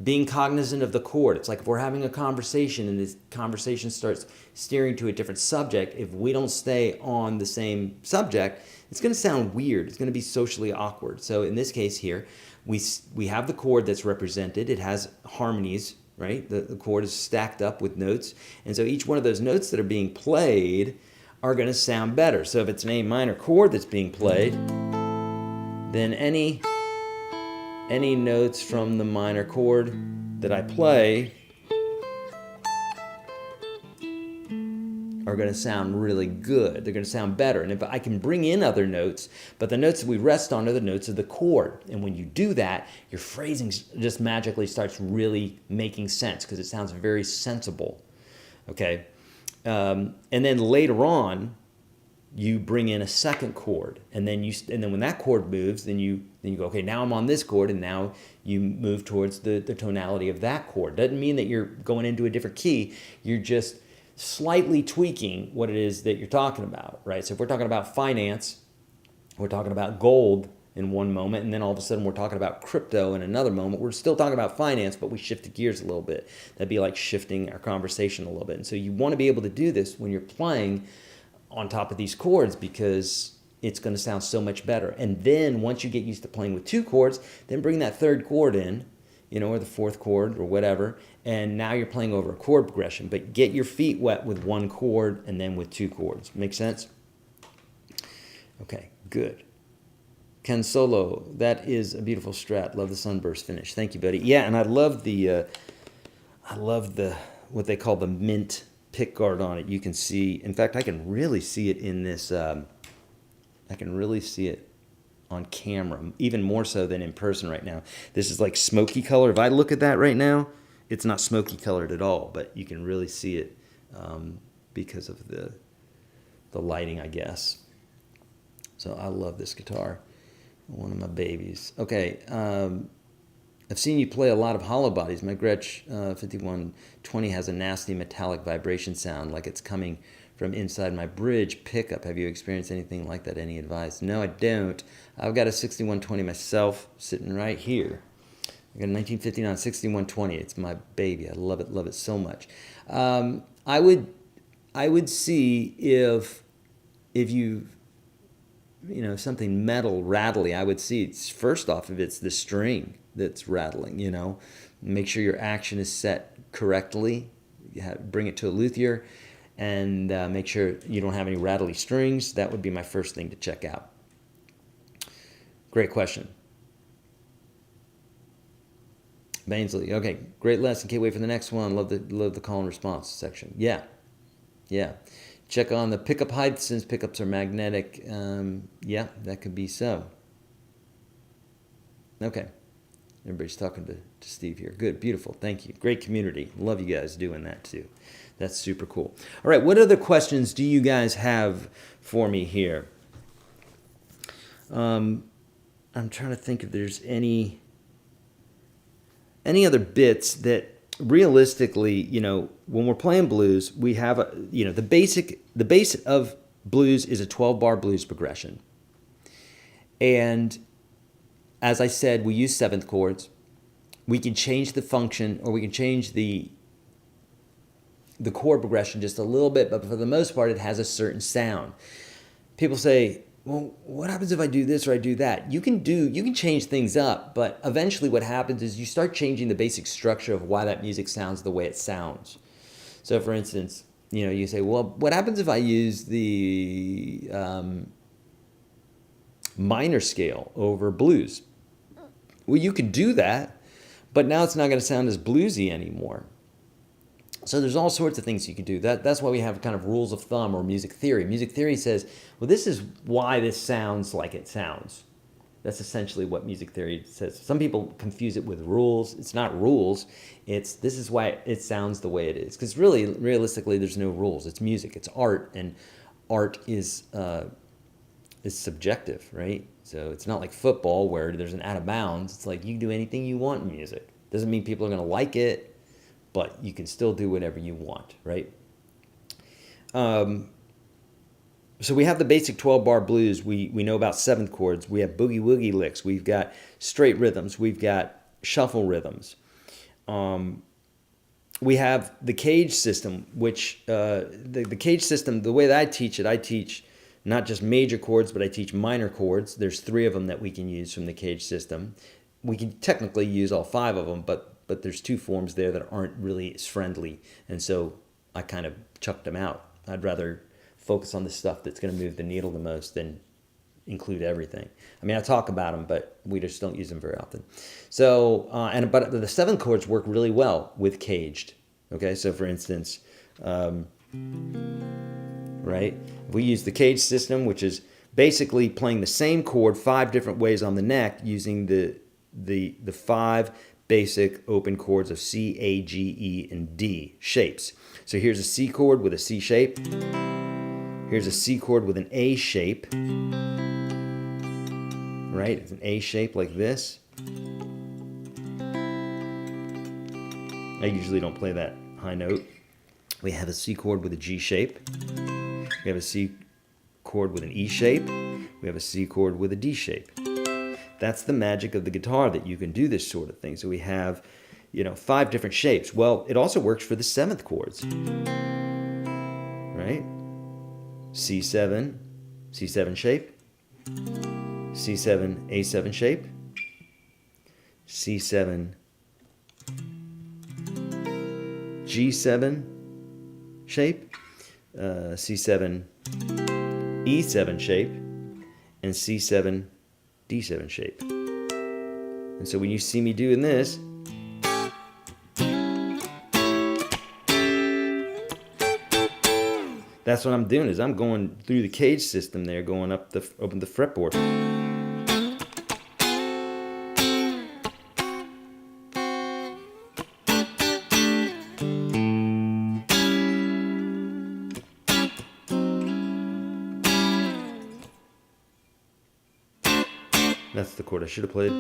being cognizant of the chord. It's like if we're having a conversation and this conversation starts steering to a different subject, if we don't stay on the same subject, it's going to sound weird. It's going to be socially awkward. So in this case here, we have the chord that's represented. It has harmonies, right? The chord is stacked up with notes. And so each one of those notes that are being played are going to sound better. So if it's an A minor chord that's being played, then any notes from the minor chord that I play are going to sound really good. They're going to sound better. And if I can bring in other notes, but the notes that we rest on are the notes of the chord. And when you do that, your phrasing just magically starts really making sense, because it sounds very sensible. Okay? And then later on, you bring in a second chord, and then when that chord moves, then you go, okay, now I'm on this chord, and now you move towards the tonality of that chord. Doesn't mean that you're going into a different key. You're just slightly tweaking what it is that you're talking about, right? So if we're talking about finance, we're talking about gold in one moment, and then all of a sudden we're talking about crypto in another moment. We're still talking about finance, but we shifted gears a little bit. That'd be like shifting our conversation a little bit. And so you want to be able to do this when you're playing on top of these chords, because it's going to sound so much better. And then once you get used to playing with two chords, then bring that third chord in, or the fourth chord or whatever, and now you're playing over a chord progression. But get your feet wet with one chord and then with two chords. Make sense? Okay, good. Ken Solo, that is a beautiful strat. Love the sunburst finish. Thank you, buddy. Yeah, and I love the what they call the mint pick guard on it. You can see, in fact, I can really see it in this, I can really see it on camera, even more so than in person right now. This is like smoky color. If I look at that right now, it's not smoky colored at all, but you can really see it because of the lighting, I guess. So I love this guitar. One of my babies. Okay, I've seen you play a lot of hollow bodies. My Gretsch 5120 has a nasty metallic vibration sound, like it's coming from inside my bridge pickup. Have you experienced anything like that? Any advice? No, I don't. I've got a 6120 myself sitting right here. I got a 1959 6120. It's my baby. I love it so much. I would see if you something metal rattly. I would see it's first off if it's the string that's rattling. Make sure your action is set correctly. Bring it to a luthier, and make sure you don't have any rattly strings. That would be my first thing to check out. Great question. Bainsley, okay, great lesson. Can't wait for the next one. Love the call and response section. Yeah. Check on the pickup height since pickups are magnetic. Yeah, that could be so. Okay. Everybody's talking to Steve here. Good, beautiful. Thank you. Great community. Love you guys doing that too. That's super cool. All right, what other questions do you guys have for me here? I'm trying to think if there's any other bits that realistically, you know, when we're playing blues, we have the base of blues is a 12-bar blues progression. And as I said, we use seventh chords. We can change the function, or we can change the chord progression just a little bit, but for the most part, it has a certain sound. People say, well, what happens if I do this or I do that? You can change things up, but eventually what happens is you start changing the basic structure of why that music sounds the way it sounds. So for instance, you know, you say, well, what happens if I use the minor scale over blues? Well, you can do that, but now it's not going to sound as bluesy anymore. So there's all sorts of things you can do. That's why we have kind of rules of thumb or music theory. Music theory says, well, this is why this sounds like it sounds. That's essentially what music theory says. Some people confuse it with rules. It's not rules. This is why it sounds the way it is. Because really, realistically, there's no rules. It's music. It's art, and art is subjective, right? So it's not like football where there's an out of bounds. It's like you can do anything you want in music. Doesn't mean people are going to like it, but you can still do whatever you want, right? So we have the basic 12-bar blues. We know about seventh chords. We have boogie-woogie licks. We've got straight rhythms. We've got shuffle rhythms. We have the cage system, which the cage system, the way that I teach not just major chords, but I teach minor chords. There's 3 of them that we can use from the cage system. We can technically use all 5 of them, but there's 2 forms there that aren't really as friendly, and so I kind of chucked them out. I'd rather focus on the stuff that's going to move the needle the most than include everything. I mean, I talk about them, but we just don't use them very often. So, but the 7 chords work really well with caged. Okay, so for instance, right? We use the cage system, which is basically playing the same chord 5 different ways on the neck using the 5 basic open chords of C, A, G, E, and D shapes. So here's a C chord with a C shape. Here's a C chord with an A shape. Right? It's an A shape like this. I usually don't play that high note. We have a C chord with a G shape. We have a C chord with an E shape. We have a C chord with a D shape. That's the magic of the guitar, that you can do this sort of thing. So we have, 5 different shapes. Well, it also works for the 7th chords. Right? C7, C7 shape. C7, A7 shape. C7, G7 shape. C7, E7 shape. And C7, D7 shape. And so when you see me doing this, that's what I'm doing, is I'm going through the cage system there, going up open the fretboard. That's the chord I should have played.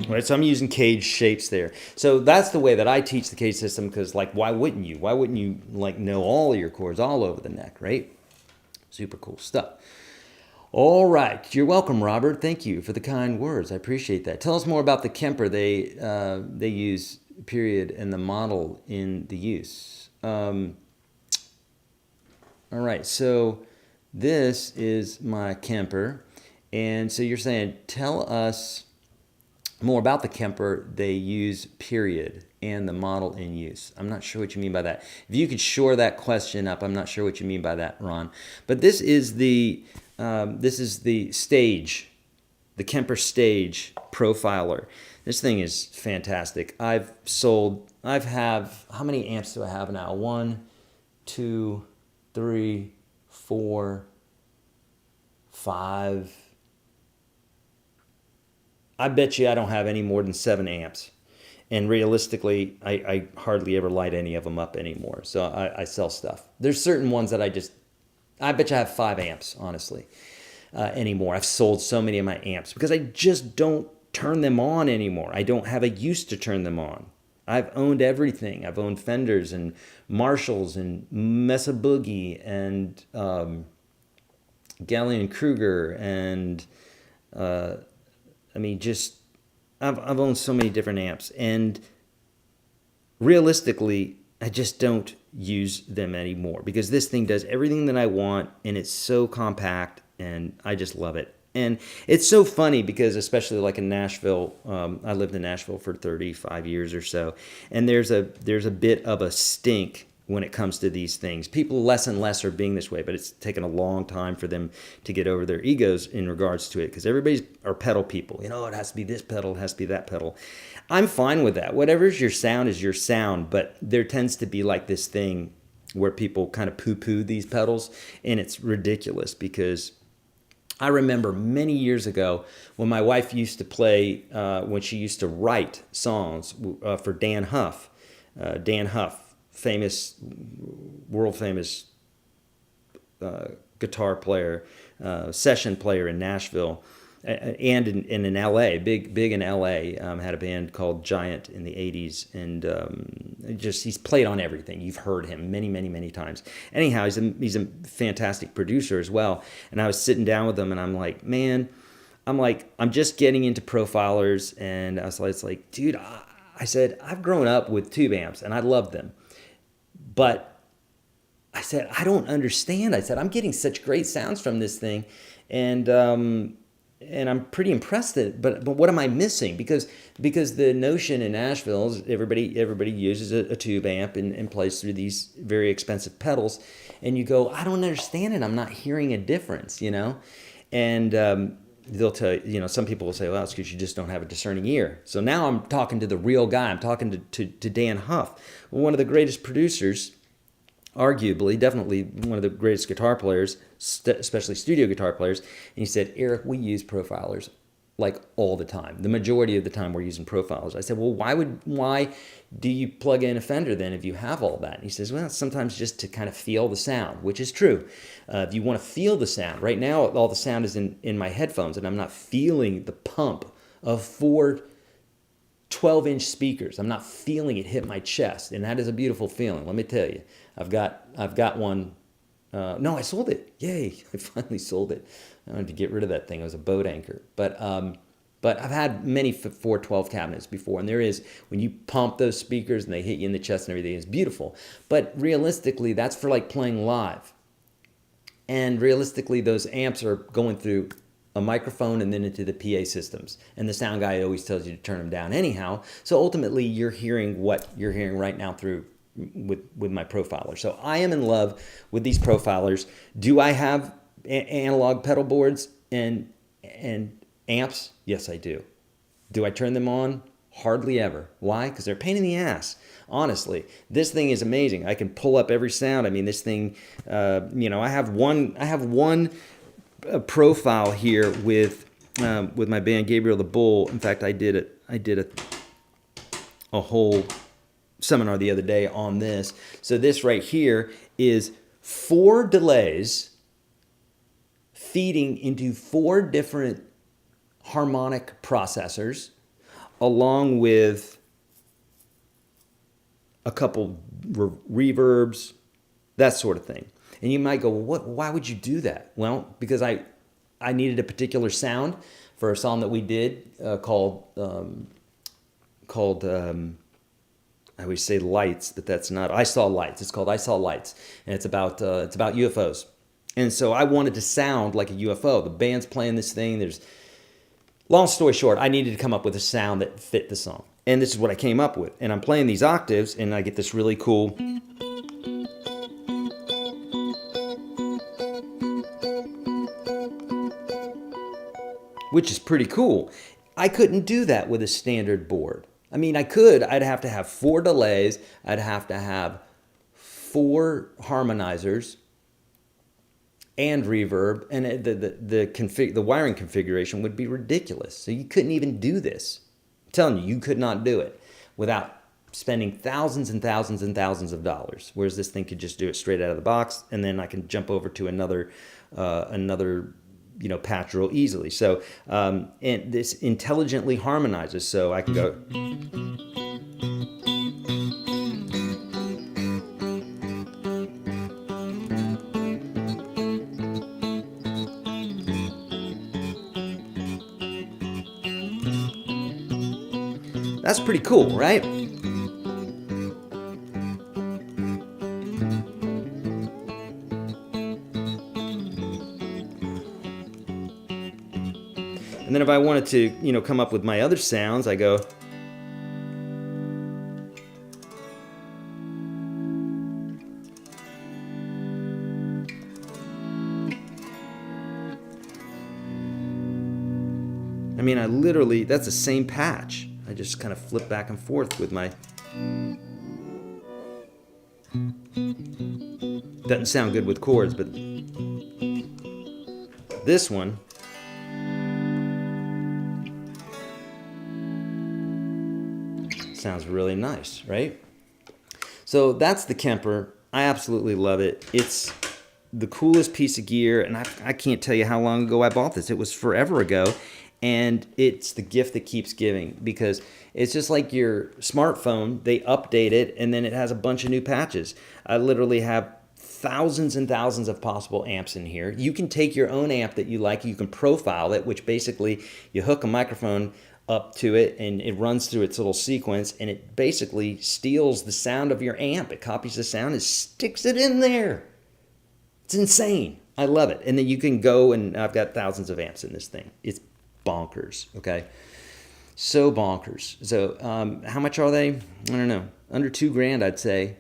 Right, so I'm using cage shapes there. So that's the way that I teach the cage system, because why wouldn't you? Why wouldn't you know all of your chords all over the neck, right? Super cool stuff. All right, you're welcome, Robert. Thank you for the kind words. I appreciate that. Tell us more about the Kemper. They use period and the model in the use. All right, so this is my Kemper. And so you're saying, tell us more about the Kemper they use, period, and the model in use. I'm not sure what you mean by that. If you could shore that question up, I'm not sure what you mean by that, Ron. But this is the stage, the Kemper Stage Profiler. This thing is fantastic. How many amps do I have now? 1, 2, 3, 4, 5. I bet you I don't have any more than 7 amps. And realistically, I hardly ever light any of them up anymore. So I sell stuff. There's certain ones that I bet you I have 5 amps, honestly, anymore. I've sold so many of my amps because I just don't turn them on anymore. I don't have a use to turn them on. I've owned everything. I've owned Fenders and Marshalls and Mesa Boogie and Gallien-Kruger and I've owned so many different amps, and realistically, I just don't use them anymore because this thing does everything that I want, and it's so compact, and I just love it. And it's so funny because, especially like in Nashville, I lived in Nashville for 35 years or so, and there's a bit of a stink when it comes to these things. People less and less are being this way, but it's taken a long time for them to get over their egos in regards to it, because everybody's are pedal people. You know, it has to be this pedal, it has to be that pedal. I'm fine with that. Whatever's your sound is your sound, but there tends to be like this thing where people kind of poo-poo these pedals, and it's ridiculous because I remember many years ago when my wife used to play, when she used to write songs for Dan Huff. Dan Huff, world famous guitar player, session player in Nashville, and in LA, big in LA. Had a band called Giant in the 80s, and he's played on everything. You've heard him many times. Anyhow, he's a fantastic producer as well. And I was sitting down with him, and I'm like, man, I'm just getting into profilers, and I was like, dude, I said, I've grown up with tube amps, and I loved them. But I said, I don't understand. I said, I'm getting such great sounds from this thing, and I'm pretty impressed at it. But what am I missing? Because the notion in Nashville is everybody uses a tube amp and plays through these very expensive pedals, and you go, I don't understand it. I'm not hearing a difference, you know, and they'll tell you, some people will say, well, it's because you just don't have a discerning ear. So now I'm talking to the real guy. I'm talking to Dan Huff, one of the greatest producers, arguably, definitely one of the greatest guitar players, especially studio guitar players. And he said, Eric, we use profilers like all the time. The majority of the time we're using profilers. I said, well, why do you plug in a Fender then if you have all that? And he says, well, sometimes just to kind of feel the sound, which is true. If you want to feel the sound, right now all the sound is in my headphones, and I'm not feeling the pump of 4 12-inch speakers. I'm not feeling it hit my chest, and that is a beautiful feeling. Let me tell you, I've got one. No, I sold it. Yay! I finally sold it. I wanted to get rid of that thing. It was a boat anchor, but I've had many 412 cabinets before, and there is, when you pump those speakers and they hit you in the chest and everything, it's beautiful. But realistically, that's for like playing live. And realistically, those amps are going through a microphone and then into the PA systems. And the sound guy always tells you to turn them down anyhow. So ultimately, you're hearing what you're hearing right now through with my profiler. So I am in love with these profilers. Do I have analog pedal boards and amps? Yes, I do. Do I turn them on? Hardly ever. Why? Because they're a pain in the ass. Honestly, this thing is amazing. I can pull up every sound. I mean, this thing, I have one profile here with my band Gabriel the Bull. In fact, I did a whole seminar the other day on this. So this right here is 4 delays feeding into 4 different harmonic processors, along with a couple reverbs, that sort of thing. And you might go, well, why would you do that? Well, because I needed a particular sound for a song that we did called I always say lights, but that's not. I Saw Lights. It's called I Saw Lights, and it's about UFOs. And so I wanted to sound like a UFO. The band's playing this thing. Long story short, I needed to come up with a sound that fit the song. And this is what I came up with. And I'm playing these octaves, and I get this really cool, which is pretty cool. I couldn't do that with a standard board. I mean, I could. I'd have to have 4 delays. I'd have to have 4 harmonizers and reverb, and the wiring configuration would be ridiculous. So you couldn't even do this. I'm telling you, you could not do it without spending thousands and thousands and thousands of dollars. Whereas this thing could just do it straight out of the box, and then I can jump over to another patch real easily. So and this intelligently harmonizes, so I can go. That's pretty cool, right? And then if I wanted to, come up with my other sounds, I go. I mean, that's the same patch. I just kind of flip back and forth with my. Doesn't sound good with chords, but this one. Sounds really nice, right? So that's the Kemper. I absolutely love it. It's the coolest piece of gear, and I can't tell you how long ago I bought this. It was forever ago, and it's the gift that keeps giving, because it's just like your smartphone. They update it, and then it has a bunch of new patches. I literally have thousands and thousands of possible amps in here. You can take your own amp that you like. You can profile it, which basically you hook a microphone up to it, and it runs through its little sequence, and it basically steals the sound of your amp. It copies the sound and sticks it in there. It's insane. I love it. And then you can go, and I've got thousands of amps in this thing. It's bonkers, okay? So bonkers. So how much are they? I don't know. Under $2,000, I'd say.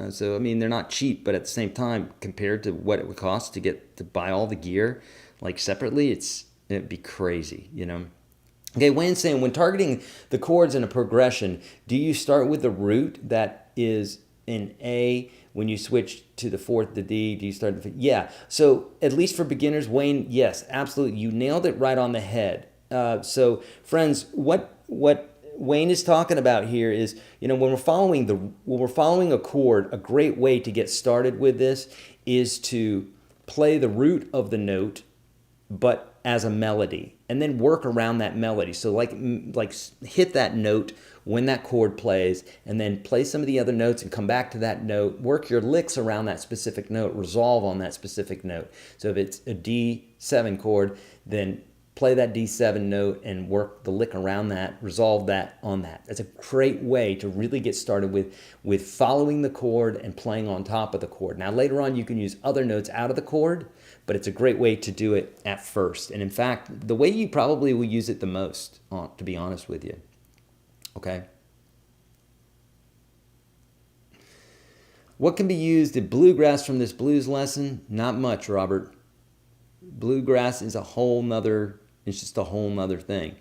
So I mean, they're not cheap, but at the same time, compared to what it would cost to buy all the gear like separately, it'd be crazy, Okay, Wayne's saying, when targeting the chords in a progression, do you start with the root that is in A? When you switch to the 4th to D, do you start yeah. So at least for beginners, Wayne, yes, absolutely. You nailed it right on the head. So friends, what Wayne is talking about here is, when we're following a chord, a great way to get started with this is to play the root of the note, but as a melody, and then work around that melody. So like hit that note when that chord plays, and then play some of the other notes and come back to that note, work your licks around that specific note, resolve on that specific note. So if it's a D7 chord, then play that D7 note and work the lick around that, resolve that on that. That's a great way to really get started with following the chord and playing on top of the chord. Now later on you can use other notes out of the chord, but it's a great way to do it at first. And in fact, the way you probably will use it the most, to be honest with you. Okay? What can be used in bluegrass from this blues lesson? Not much, Robert. Bluegrass is it's just a whole nother thing.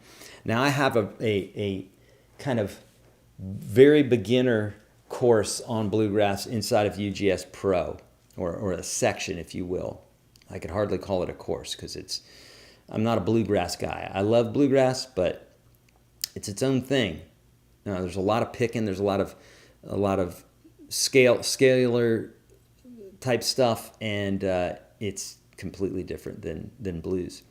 Now I have a kind of very beginner course on bluegrass inside of UGS Pro, or a section, if you will. I could hardly call it a course because I'm not a bluegrass guy. I love bluegrass, but it's its own thing. There's a lot of picking. There's a lot of scalar type stuff, and it's completely different than blues.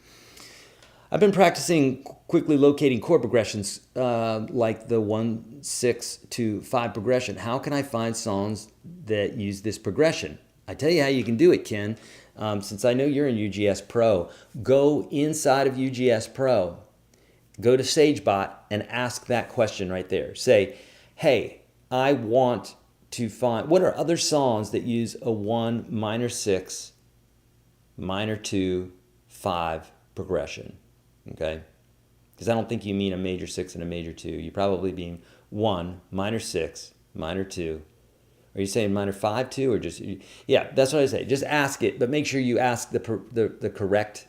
I've been practicing quickly locating chord progressions like the 1-6 to 5 progression. How can I find songs that use this progression? I tell you how you can do it, Ken. Since I know you're in UGS Pro, go inside of UGS Pro, go to SageBot and ask that question right there. Say, hey, I want to find, what are other songs that use a 1 minor 6, minor 2, 5 progression, okay? Because I don't think you mean a major 6 and a major 2. You probably mean 1, minor 6, minor 2. Are you saying minor 5 too, or just, yeah, that's what I say. Just ask it, but make sure you ask the correct,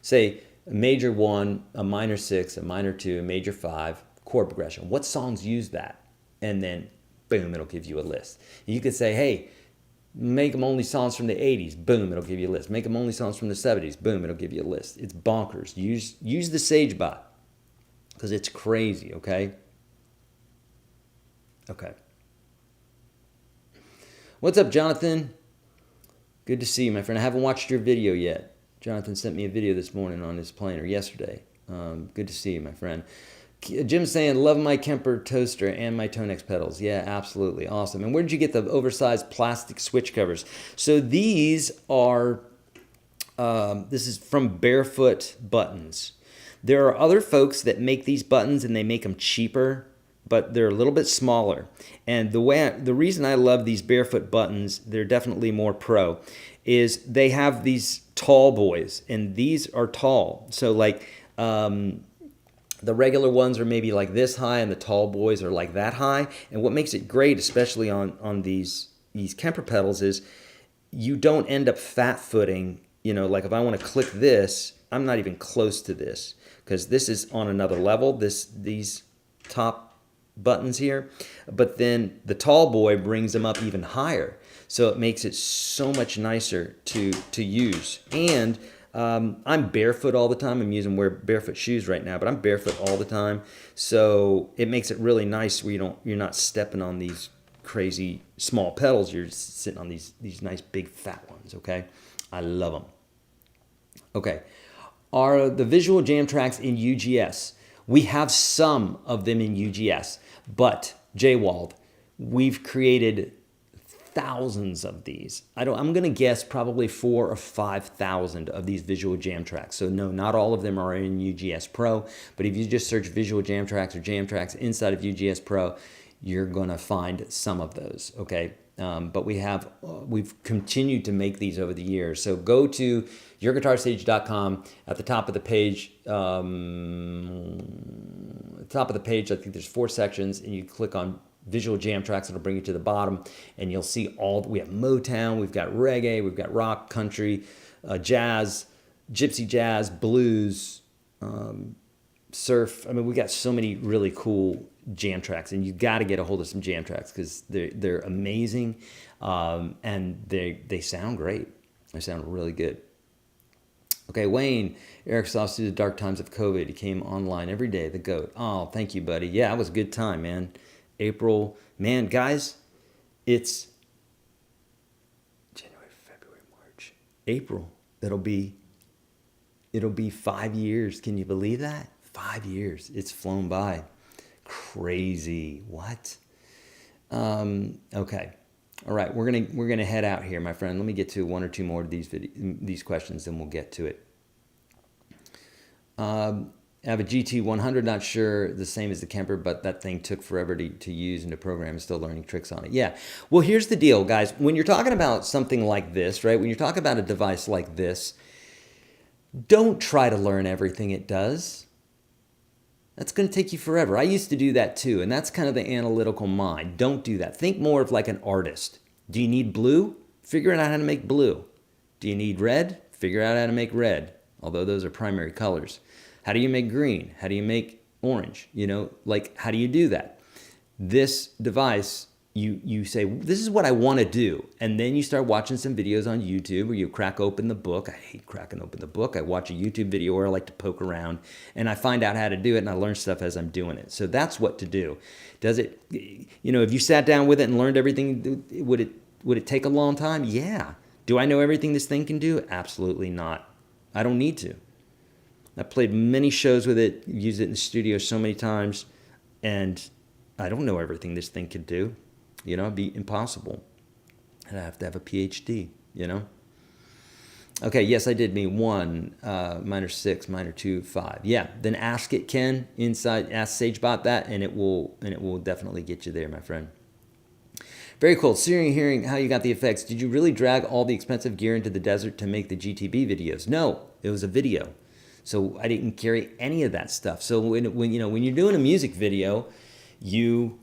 say a major 1, a minor 6, a minor 2, a major 5 chord progression. What songs use that? And then, boom, it'll give you a list. You could say, hey, make them only songs from the 80s. Boom, it'll give you a list. Make them only songs from the 70s. Boom, it'll give you a list. It's bonkers. Use the SageBot because it's crazy, okay? Okay. What's up, Jonathan? Good to see you, my friend. I haven't watched your video yet. Jonathan sent me a video this morning on his plane, or yesterday. Good to see you, my friend. Jim's saying, love my Kemper toaster and my Tonex pedals. Yeah, absolutely. Awesome. And where did you get the oversized plastic switch covers? So these are, this is from Barefoot Buttons. There are other folks that make these buttons and they make them cheaper, but they're a little bit smaller. And the reason I love these Barefoot Buttons, they're definitely more pro, is they have these tall boys, and these are tall. So like, the regular ones are maybe like this high, and the tall boys are like that high. And what makes it great, especially on these Kemper pedals, is you don't end up fat footing. Like if I want to click this, I'm not even close to this because this is on another level. These top buttons here, but then the tall boy brings them up even higher. So it makes it so much nicer to use. And I'm barefoot all the time. I'm wearing barefoot shoes right now, but I'm barefoot all the time. So it makes it really nice where you're not stepping on these crazy small pedals. You're sitting on these nice big fat ones, okay? I love them. Okay. Are the visual jam tracks in UGS? We have some of them in UGS, but J-Wald, we've created thousands of these. I'm going to guess probably 4,000 or 5,000 of these visual jam tracks. So no, not all of them are in UGS Pro, but if you just search visual jam tracks or jam tracks inside of UGS Pro, you're going to find some of those, okay? But we've continued to make these over the years. So go to YourGuitarSage.com. At the top of the page, I think there's 4 sections, and you click on visual jam tracks. It'll bring you to the bottom, and you'll see we have Motown, we've got reggae, we've got rock, country, jazz, gypsy jazz, blues, surf. I mean, we got so many really cool jam tracks, and you got to get a hold of some jam tracks because they're amazing, and they sound great. They sound really good. Okay, Wayne, Eric saw us through the dark times of COVID. He came online every day, the GOAT. Oh, thank you, buddy. Yeah, it was a good time, man. April, man, guys, it's January, February, March, April. It'll be 5 years. Can you believe that? 5 years. It's flown by. Crazy. What? Okay. All right. We're gonna head out here, my friend. Let me get to 1 or 2 more of these questions, then we'll get to it. I have a GT100, not sure the same as the Kemper, but that thing took forever to use and to program. I'm still learning tricks on it. Yeah. Well, here's the deal, guys. When you're talking about something like this, right? When you're talking about a device like this, don't try to learn everything it does. That's going to take you forever. I used to do that too, and that's kind of the analytical mind. Don't do that. Think more of like an artist. Do you need blue? Figure out how to make blue. Do you need red? Figure out how to make red, although those are primary colors. How do you make green? How do you make orange? How do you do that? This device, you say, this is what I want to do. And then you start watching some videos on YouTube, or you crack open the book. I hate cracking open the book. I watch a YouTube video where I like to poke around, and I find out how to do it, and I learn stuff as I'm doing it. So that's what to do. Does it, if you sat down with it and learned everything, would it take a long time? Yeah. Do I know everything this thing can do? Absolutely not. I don't need to. I've played many shows with it, used it in the studio so many times, and I don't know everything this thing could do. It'd be impossible. I'd have to have a PhD, Okay, yes, I did mean 1, minor 6, minor 2, 5. Yeah, then ask it, Ken, ask SageBot that, and it will definitely get you there, my friend. Very cool. Hearing how you got the effects. Did you really drag all the expensive gear into the desert to make the GTB videos? No, it was a video. So I didn't carry any of that stuff. So when you're doing a music video, you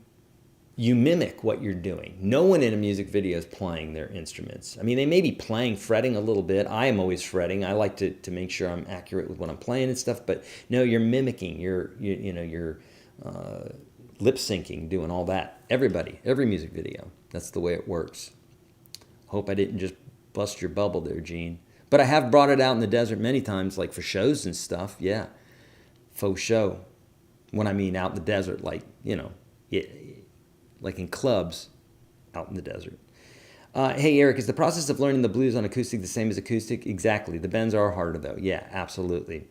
mimic what you're doing. No one in a music video is playing their instruments. I mean, they may be playing, fretting a little bit. I am always fretting. I like to make sure I'm accurate with what I'm playing and stuff. But no, you're mimicking. You're lip syncing, doing all that. Every music video. That's the way it works. Hope I didn't just bust your bubble there, Gene. But I have brought it out in the desert many times, like for shows and stuff. Yeah, faux show. When I mean out in the desert, like, like in clubs out in the desert. Hey, Eric, is the process of learning the blues on acoustic the same as acoustic? Exactly. The bends are harder, though. Yeah, absolutely.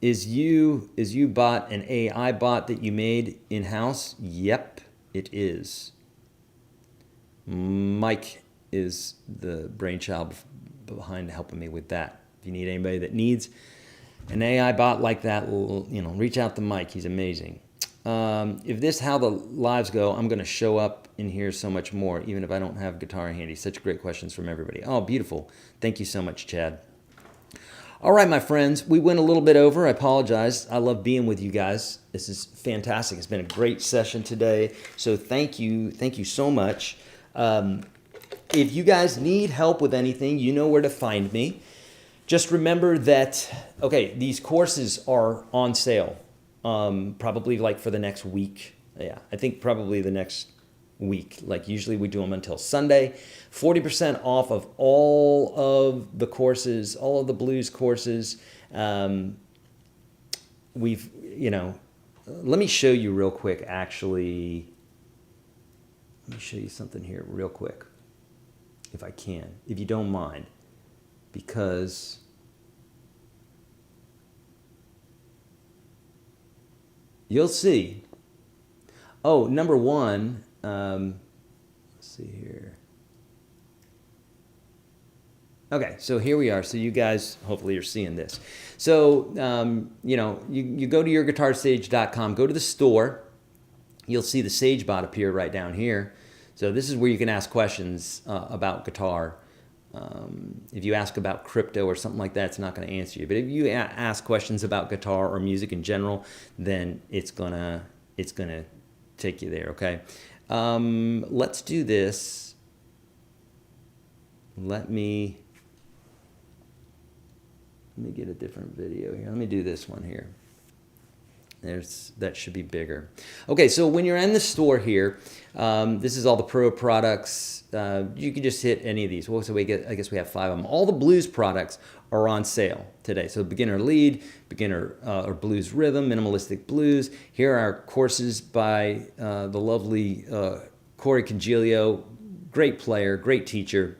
Is you bot an AI bot that you made in-house? Yep, it is. Mike is the brainchild behind helping me with that. If you need anybody that needs an AI bot like that, reach out to Mike. He's amazing. If this how the lives go, I'm going to show up in here so much more, even if I don't have guitar handy. Such great questions from everybody. Oh, beautiful. Thank you so much, Chad. All right, my friends, we went a little bit over. I apologize. I love being with you guys. This is fantastic. It's been a great session today. So thank you so much. If you guys need help with anything, you know where to find me. Just remember that, these courses are on sale, probably like for the next week. Yeah, I think probably the next week. Like usually we do them until Sunday. 40% off of all of the courses, all of the blues courses. Let me show you real quick, actually. Let me show you something here real quick, if I can, if you don't mind, because you'll see. Oh, number one, let's see here. Okay, so here we are. So you guys hopefully are seeing this. So, you go to YourGuitarSage.com, go to the store. You'll see the Sage bot appear right down here. So this is where you can ask questions about guitar. If you ask about crypto or something like that, it's not going to answer you. But if you ask questions about guitar or music in general, then it's gonna take you there. Okay, let's do this. Let me get a different video here. Let me do this one here. That should be bigger. Okay, so when you're in the store here, this is all the pro products. You can just hit any of these. Well, so I guess we have 5 of them. All the blues products are on sale today. So beginner lead, beginner or blues rhythm, minimalistic blues. Here are our courses by the lovely Corey Congilio, great player, great teacher.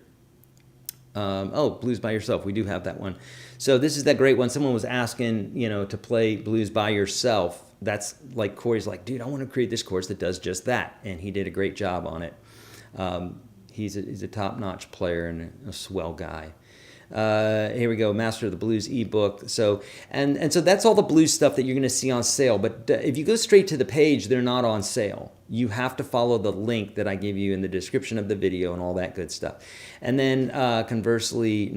Blues by yourself. We do have that one. So this is that great one. Someone was asking, to play blues by yourself. That's like Corey's like, dude, I want to create this course that does just that. And he did a great job on it. He's a top-notch player and a swell guy. Here we go, Master of the Blues ebook. So so that's all the blues stuff that you're going to see on sale. But if you go straight to the page, they're not on sale. You have to follow the link that I give you in the description of the video and all that good stuff. And then not conversely,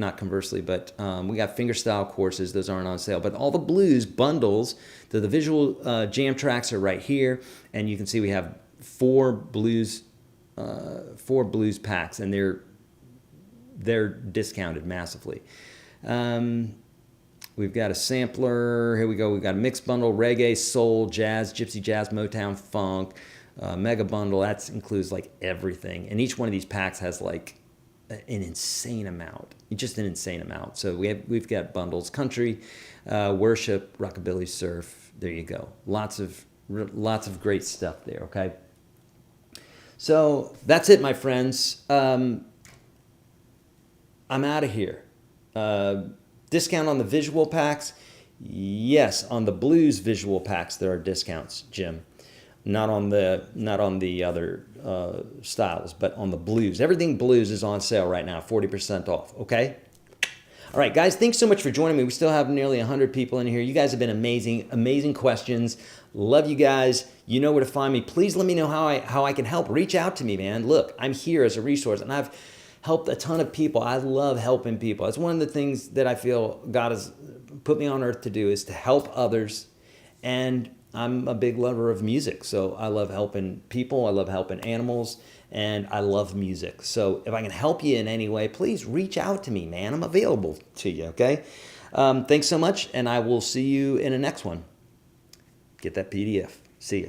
but we got fingerstyle courses. Those aren't on sale. But all the blues bundles, the visual jam tracks are right here. And you can see we have 4 blues packs, and they're discounted massively. We've got a sampler. Here we go. We've got a mixed bundle, reggae, soul, jazz, gypsy jazz, Motown, funk, mega bundle. That includes like everything. And each one of these packs has like an insane amount, just an insane amount. So we've got bundles, country, worship, rockabilly, surf. There you go. Lots of great stuff there. Okay. So that's it, my friends. I'm out of here. Discount on the visual packs? Yes, on the blues visual packs there are discounts, Jim. Not on the other styles, but on the blues. Everything blues is on sale right now, 40% off. Okay. All right, guys, thanks so much for joining me. We still have nearly 100 people in here. You guys have been amazing, amazing questions. Love you guys. You know where to find me. Please let me know how I can help. Reach out to me, man. Look, I'm here as a resource, and I've helped a ton of people. I love helping people. It's one of the things that I feel God has put me on earth to do, is to help others. And I'm a big lover of music, so I love helping people. I love helping animals. And I love music. So if I can help you in any way, please reach out to me, man. I'm available to you, okay? Thanks so much, and I will see you in the next one. Get that PDF. See ya.